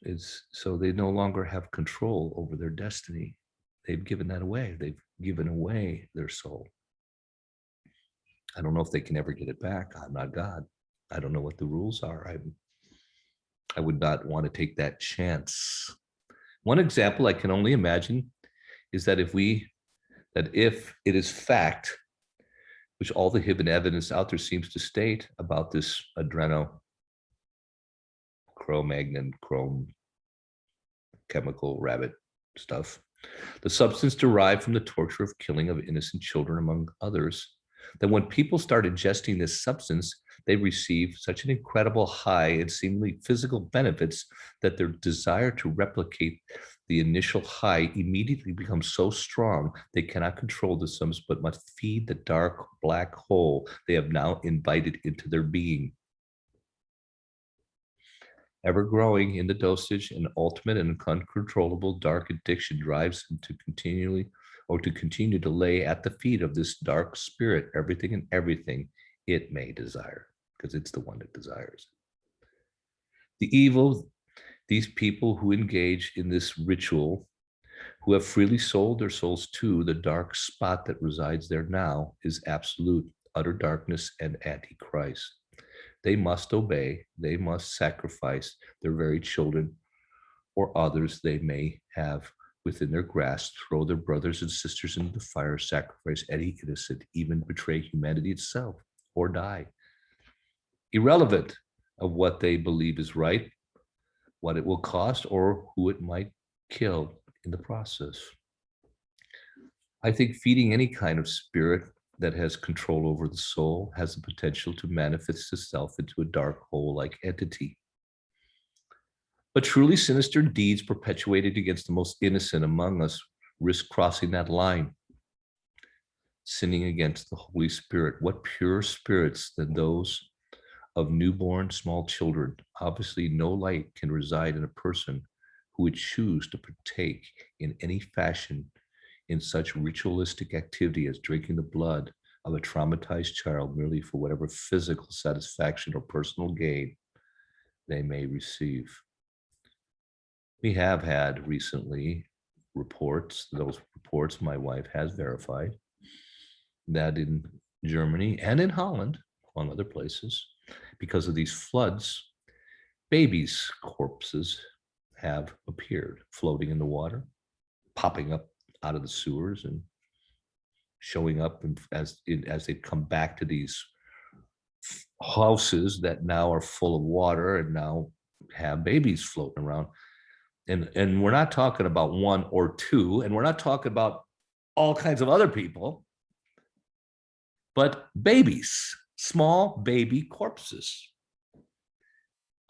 So they no longer have control over their destiny. They've given that away. They've given away their soul. I don't know if they can ever get it back. I'm not God. I don't know what the rules are. I would not want to take that chance. One example I can only imagine is that if it is fact, which all the hidden evidence out there seems to state about this Cro-Magnon, chrome chemical rabbit stuff, the substance derived from the torture of killing of innocent children, among others, that when people start ingesting this substance, they receive such an incredible high and seemingly physical benefits that their desire to replicate the initial high immediately becomes so strong they cannot control the substance but must feed the dark black hole they have now invited into their being. Ever growing in the dosage, an ultimate and uncontrollable dark addiction drives them to continue to lay at the feet of this dark spirit everything it may desire, because it's the one that desires. The evil, these people who engage in this ritual, who have freely sold their souls to the dark spot that resides there now, is absolute, utter darkness and antichrist. They must obey, they must sacrifice their very children or others they may have within their grasp, throw their brothers and sisters into the fire, sacrifice any innocent, even betray humanity itself, or die. Irrelevant of what they believe is right, what it will cost, or who it might kill in the process. I think feeding any kind of spirit that has control over the soul has the potential to manifest itself into a dark hole-like entity. But truly sinister deeds perpetuated against the most innocent among us risk crossing that line, sinning against the Holy Spirit. What pure spirits than those of newborn small children? Obviously, no light can reside in a person who would choose to partake in any fashion in such ritualistic activity as drinking the blood of a traumatized child merely for whatever physical satisfaction or personal gain they may receive. We have had recently reports, those reports my wife has verified, that in Germany and in Holland, among other places, because of these floods, babies' corpses have appeared floating in the water, popping up out of the sewers and showing up as they come back to these houses that now are full of water and now have babies floating around. And we're not talking about one or two, and we're not talking about all kinds of other people, but babies, small baby corpses.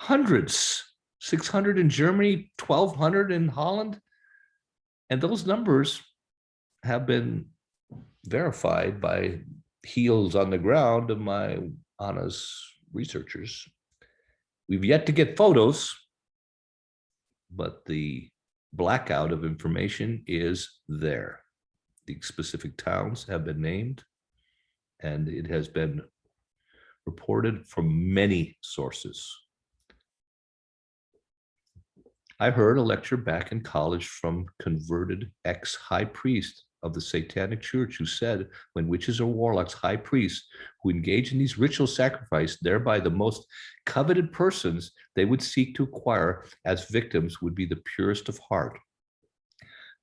Hundreds, 600 in Germany, 1,200 in Holland. And those numbers have been verified by heels on the ground of my Anna's researchers. We've yet to get photos, but the blackout of information is there. The specific towns have been named, and it has been reported from many sources. I heard a lecture back in college from converted ex-high priest of the Satanic Church who said when witches or warlocks, high priests who engage in these ritual sacrifice, thereby the most coveted persons they would seek to acquire as victims would be the purest of heart.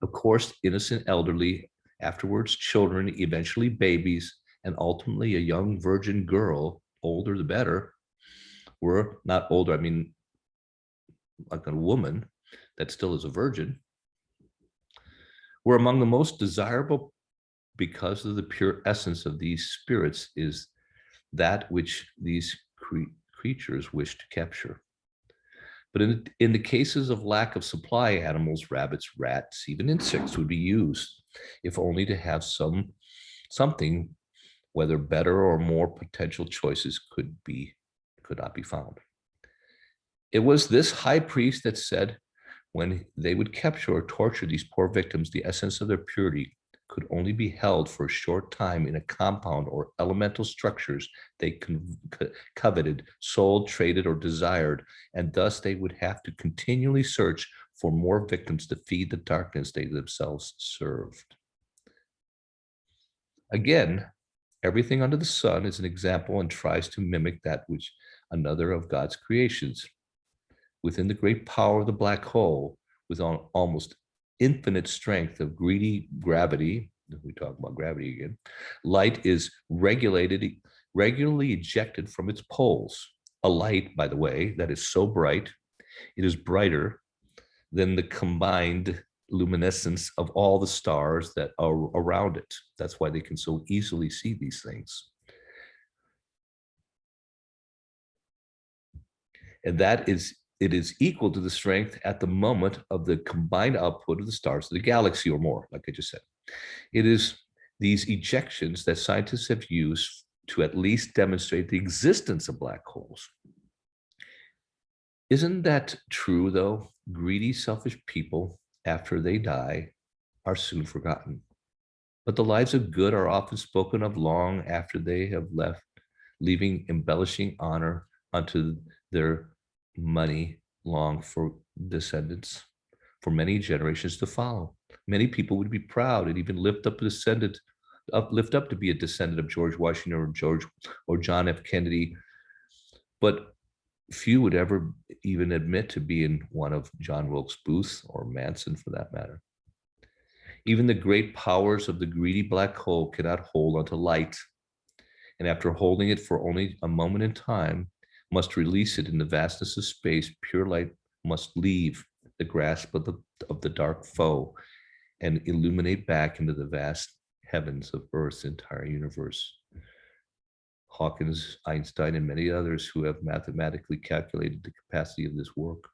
Of course, innocent elderly, afterwards children, eventually babies, and ultimately a young virgin girl, older the better, were not older, I mean, like a woman that still is a virgin, were among the most desirable because of the pure essence of these spirits is that which these creatures wish to capture. But in the cases of lack of supply, animals, rabbits, rats, even insects would be used, if only to have something, whether better or more potential choices could not be found. It was this high priest that said when they would capture or torture these poor victims, the essence of their purity could only be held for a short time in a compound or elemental structures they coveted, sold, traded, or desired, and thus they would have to continually search for more victims to feed the darkness they themselves served. Again, everything under the sun is an example and tries to mimic that which another of God's creations. Within the great power of the black hole, with almost infinite strength of greedy gravity, we talk about gravity again, light is regularly ejected from its poles. A light, by the way, that is so bright, it is brighter than the combined luminescence of all the stars that are around it. That's why they can so easily see these things. And it is equal to the strength at the moment of the combined output of the stars of the galaxy or more, like I just said. It is these ejections that scientists have used to at least demonstrate the existence of black holes. Isn't that true, though? Greedy, selfish people, after they die, are soon forgotten. But the lives of good are often spoken of long after they have left, leaving embellishing honor unto their money long for descendants, for many generations to follow. Many people would be proud and even lift up to be a descendant of George Washington or John F. Kennedy, but few would ever even admit to being one of John Wilkes Booth or Manson, for that matter. Even the great powers of the greedy black hole cannot hold onto light, and after holding it for only a moment in time, must release it in the vastness of space. Pure light must leave the grasp of the dark foe and illuminate back into the vast heavens of Earth's entire universe. Hawkins, Einstein, and many others who have mathematically calculated the capacity of this work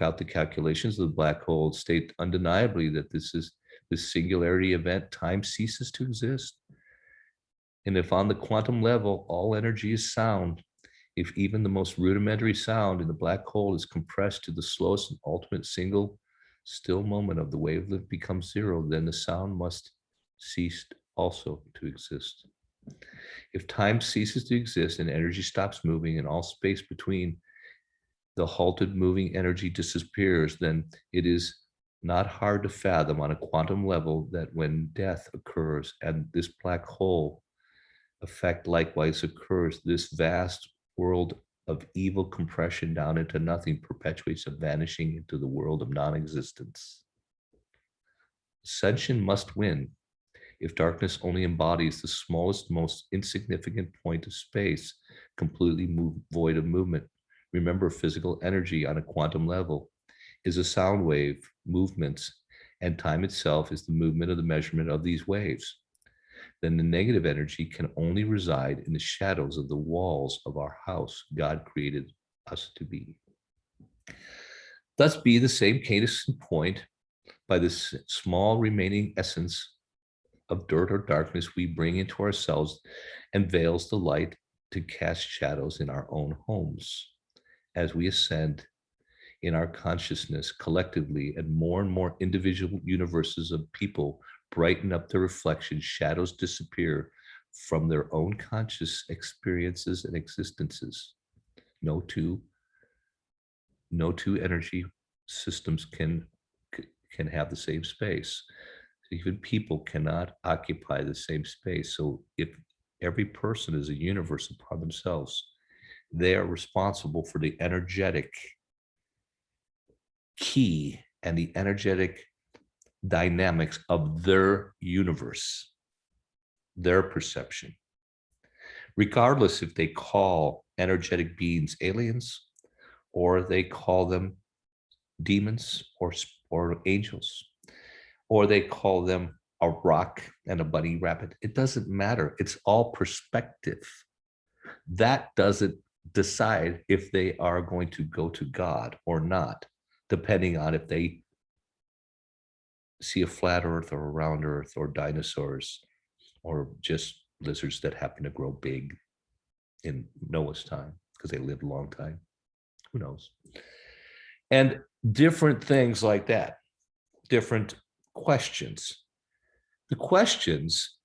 out the calculations of the black hole, state undeniably that this singularity event, time ceases to exist. And if on the quantum level, all energy is sound, if even the most rudimentary sound in the black hole is compressed to the slowest and ultimate single still moment of the wavelength becomes zero, then the sound must cease also to exist. If time ceases to exist and energy stops moving and all space between the halted moving energy disappears, then it is not hard to fathom on a quantum level that when death occurs and this black hole effect likewise occurs, this vast world of evil compression down into nothing perpetuates a vanishing into the world of non-existence. Ascension must win. If darkness only embodies the smallest, most insignificant point of space, completely void of movement. Remember, physical energy on a quantum level is a sound wave, movements, and time itself is the movement of the measurement of these waves. Then the negative energy can only reside in the shadows of the walls of our house God created us to be. Thus be the same cadence and point by this small remaining essence of dirt or darkness we bring into ourselves and veils the light to cast shadows in our own homes as we ascend in our consciousness collectively, and more individual universes of people brighten up their reflections, shadows disappear from their own conscious experiences and existences. No two energy systems can have the same space. Even people cannot occupy the same space. So if every person is a universe upon themselves, they are responsible for the energetic key and the energetic dynamics of their universe, their perception. Regardless if they call energetic beings aliens, or they call them demons or angels, or they call them a rock and a bunny rabbit, it doesn't matter. It's all perspective. That doesn't decide if they are going to go to God or not, depending on if they see a flat earth or a round earth or dinosaurs or just lizards that happen to grow big in Noah's time because they lived a long time. Who knows? And different things like that, different questions. The questions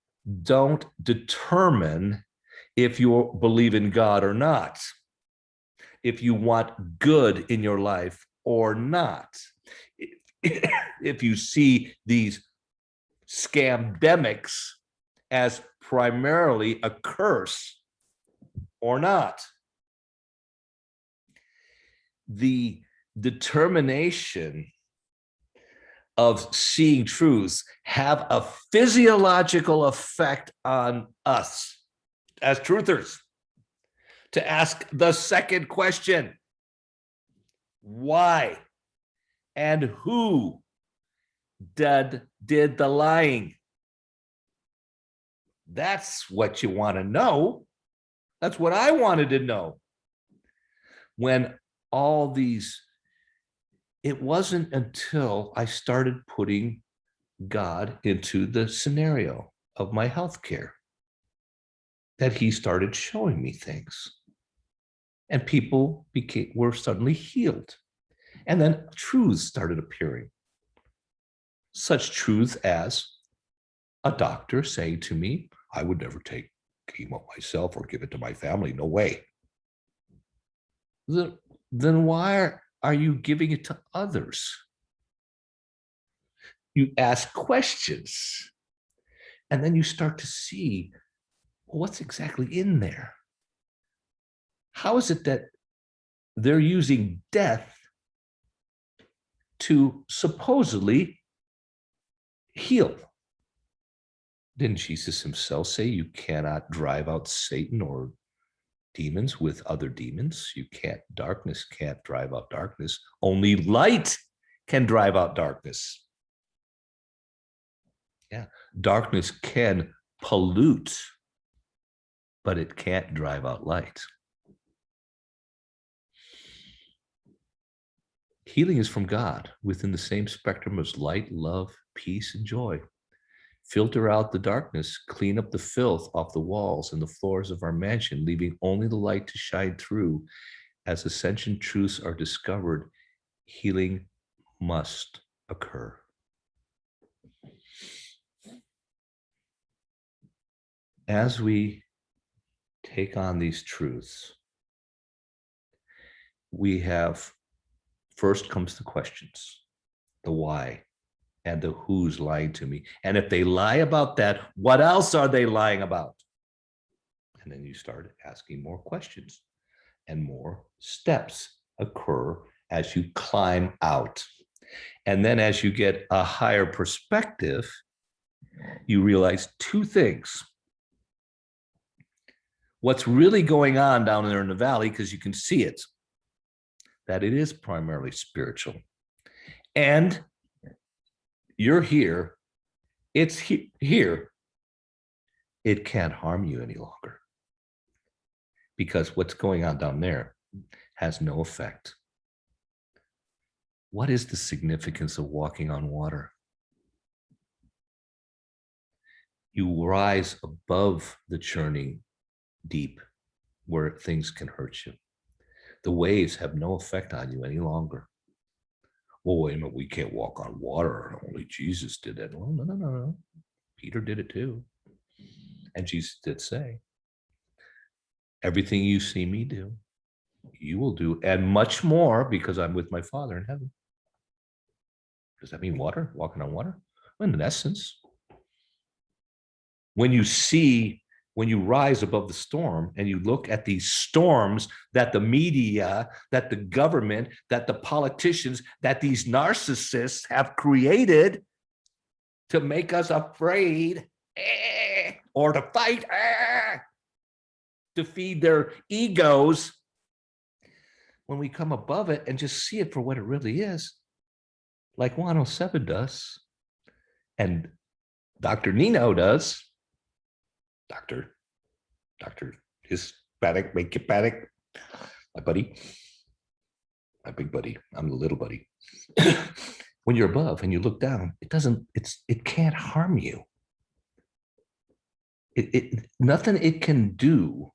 don't determine if you believe in God or not, if you want good in your life or not, if you see these scamdemics as primarily a curse or not. The determination of seeing truths have a physiological effect on us as truthers to ask the second question: why and who did the lying? That's what you want to know. That's what I wanted to know. When all these, it wasn't until I started putting God into the scenario of my healthcare that he started showing me things. And people were suddenly healed. And then truths started appearing. Such truths as a doctor saying to me, I would never take chemo myself or give it to my family. No way. Then why are you giving it to others? You ask questions, and then you start to see, well, what's exactly in there? How is it that they're using death to supposedly heal? Didn't Jesus himself say you cannot drive out Satan or demons with other demons? Darkness can't drive out darkness. Only light can drive out darkness. Yeah, darkness can pollute, but it can't drive out light. Healing is from God within the same spectrum as light, love, peace, and joy. Filter out the darkness, clean up the filth off the walls and the floors of our mansion, leaving only the light to shine through. As ascension truths are discovered, healing must occur. As we take on these truths, first comes the questions, the why and the who's lying to me. And if they lie about that, what else are they lying about? And then you start asking more questions, and more steps occur as you climb out. And then as you get a higher perspective, you realize two things. What's really going on down there in the valley, because you can see it, that it is primarily spiritual. And you're here, it's here. It can't harm you any longer, because what's going on down there has no effect. What is the significance of walking on water? You rise above the churning deep where things can hurt you. The waves have no effect on you any longer. Well, wait a minute, we can't walk on water. Only Jesus did that. Well, no. Peter did it too. And Jesus did say, everything you see me do, you will do, and much more, because I'm with my Father in heaven. Does that mean water? Walking on water? Well, in essence, when you rise above the storm and you look at these storms that the media, that the government, that the politicians, that these narcissists have created to make us afraid or to fight, to feed their egos, when we come above it and just see it for what it really is, like Juan Saven does, and Dr. Nino does, Dr. Hispanic, make it panic, my buddy, my big buddy, I'm the little buddy. When you're above and you look down, it can't harm you. Nothing it can do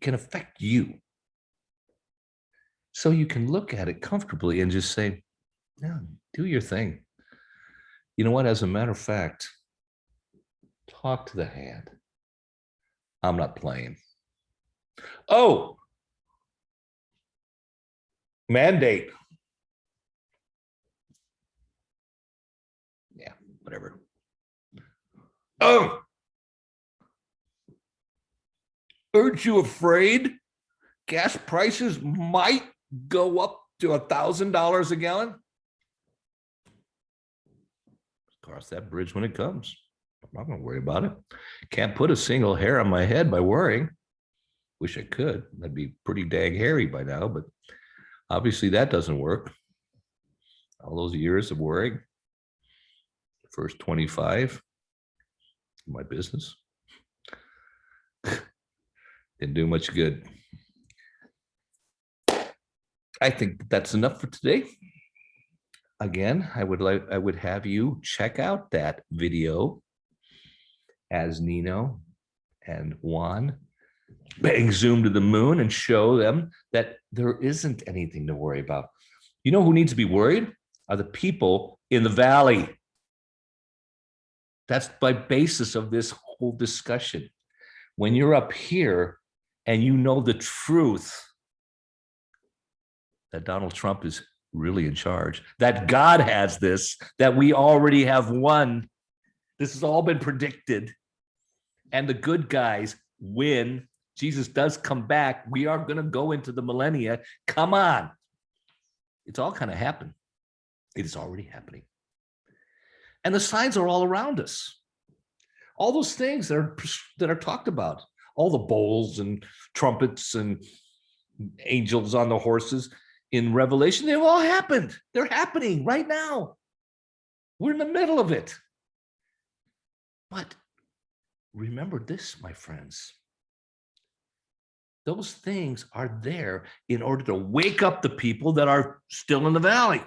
can affect you. So you can look at it comfortably and just say, yeah, do your thing. You know what? As a matter of fact, talk to the hand. I'm not playing. Oh, mandate. Yeah, whatever. Oh, aren't you afraid gas prices might go up to $1,000 a gallon? Cross that bridge when it comes. I'm not going to worry about it. Can't put a single hair on my head by worrying. Wish I could. That'd be pretty dang hairy by now, but obviously that doesn't work. All those years of worrying, first 25 in my business, didn't do much good. I think that's enough for today. Again, I would have you check out that video as Nino and Juan bang zoom to the moon and show them that there isn't anything to worry about. You know who needs to be worried? Are the people in the valley. That's by basis of this whole discussion. When you're up here and you know the truth that Donald Trump is really in charge, that God has this, that we already have won. This has all been predicted. And the good guys win. Jesus does come back. We are going to go into the millennia. Come on. It's all kind of happened. It is already happening. And the signs are all around us. All those things that are talked about, all the bowls and trumpets and angels on the horses in Revelation, they've all happened. They're happening right now. We're in the middle of it. But remember this, my friends. Those things are there in order to wake up the people that are still in the valley.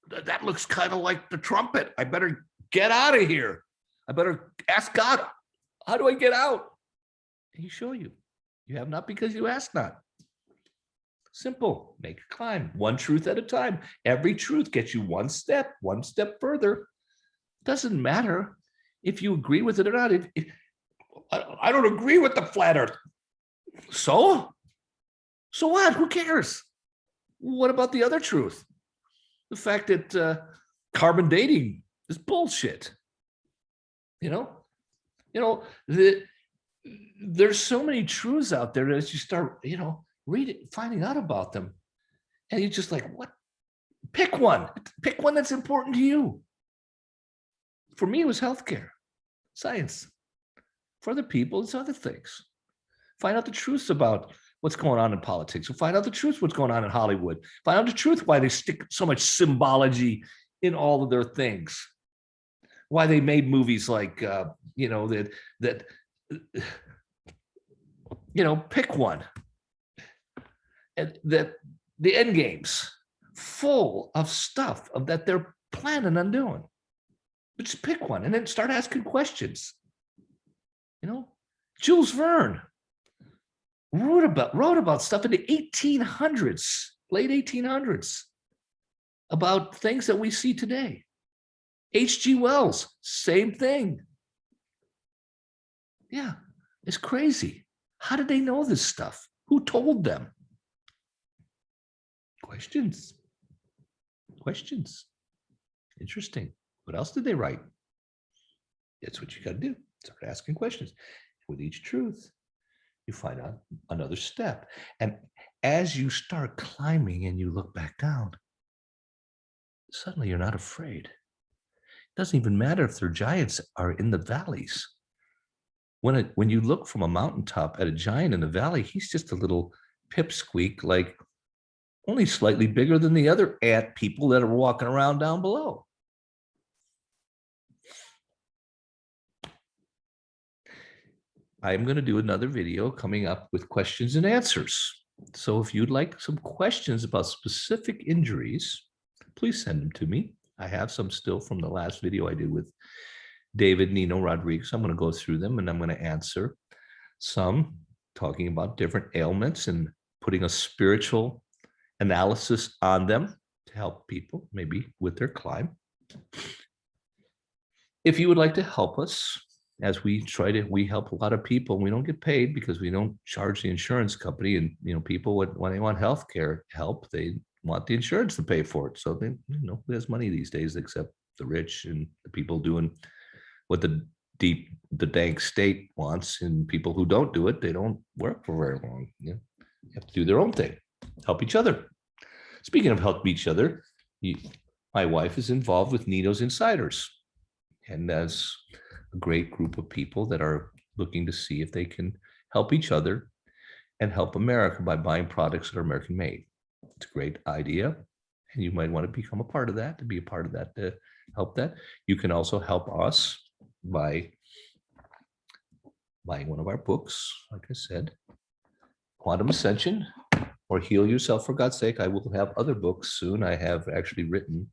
That looks kind of like the trumpet. I better get out of here. I better ask God, how do I get out? And He show you. You have not because you ask not. Simple. Make a climb. One truth at a time. Every truth gets you one step further. Doesn't matter if you agree with it or not. If I don't agree with the flat earth. So what? Who cares? What about the other truth? The fact that carbon dating is bullshit. There's so many truths out there that as you start, reading, finding out about them, and you're just like, what? Pick one. Pick one that's important to you. For me, it was healthcare, science. For other people, it's other things. Find out the truths about what's going on in politics. Find out the truth what's going on in Hollywood. Find out the truth why they stick so much symbology in all of their things. Why they made movies like, pick one. And that the end games full of stuff that they're planning on doing. But just pick one and then start asking questions. Jules Verne, wrote about stuff in the 1800s, late 1800s, about things that we see today. H.G. Wells, same thing. Yeah, it's crazy. How did they know this stuff? Who told them? Questions. Questions. Interesting. What else did they write? That's what you got to do. Start asking questions. With each truth, you find out another step. And as you start climbing and you look back down, suddenly you're not afraid. It doesn't even matter if their giants are in the valleys. When you look from a mountaintop at a giant in the valley, he's just a little pipsqueak, like only slightly bigger than the other ant people that are walking around down below. I'm going to do another video coming up with questions and answers. So if you'd like some questions about specific injuries, please send them to me. I have some still from the last video I did with David Nino Rodriguez. I'm going to go through them and I'm going to answer some talking about different ailments and putting a spiritual analysis on them to help people maybe with their climb. If you would like to help us, as we help a lot of people, we don't get paid because we don't charge the insurance company. And people when they want healthcare help, they want the insurance to pay for it. So they, there's money these days, except the rich and the people doing what the dank state wants, and people who don't do it, they don't work for very long. You have to do their own thing, help each other. Speaking of help each other, my wife is involved with Nino's Insiders, and that's a great group of people that are looking to see if they can help each other and help America by buying products that are American made. It's a great idea, and you might want to become a part of that, to be a part of that, to help that. You can also help us by buying one of our books, like I said, Quantum Ascension or Heal Yourself for God's Sake. I will have other books soon. I have actually written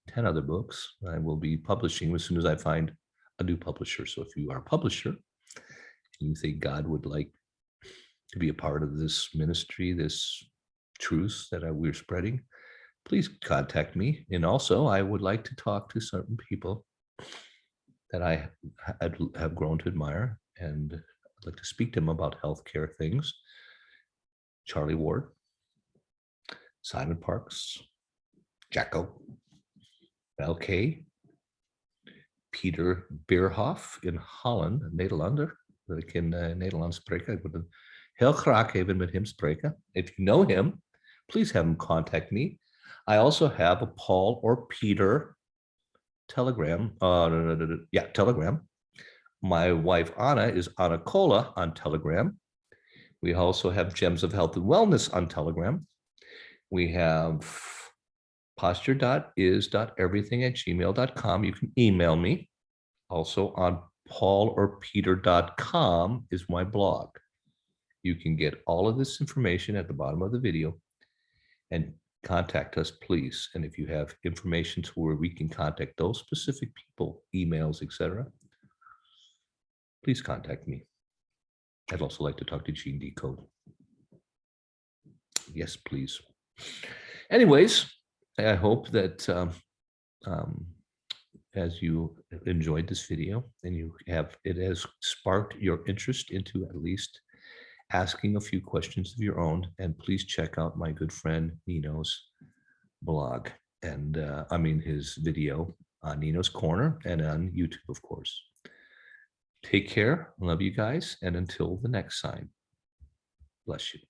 10 other books I will be publishing as soon as I find a new publisher. So if you are a publisher and you think God would like to be a part of this ministry, this truth that we're spreading, please contact me. And also, I would like to talk to certain people that I have grown to admire, and I'd like to speak to them about healthcare things. Charlie Ward, Simon Parks, Jacko, LK, Peter Beerhoff in Holland, Nederlander. Ik in Nederlands spreken. Ik wil heel graag even met hem spreken. If you know him, please have him contact me. I also have a Paul or Peter Telegram. Telegram. My wife Anna is Anna Cola on Telegram. We also have Gems of Health and Wellness on Telegram. We have posture.is.everything@gmail.com. You can email me. Also on paulorpeter.com is my blog. You can get all of this information at the bottom of the video, and contact us, please. And if you have information to where we can contact those specific people, emails, etc., please contact me. I'd also like to talk to Gene Decode. Yes, please. Anyways, I hope that as you enjoyed this video and it has sparked your interest into at least asking a few questions of your own. And please check out my good friend Nino's blog, and his video on Nino's Corner and on YouTube, of course. Take care. Love you guys. And until the next time, bless you.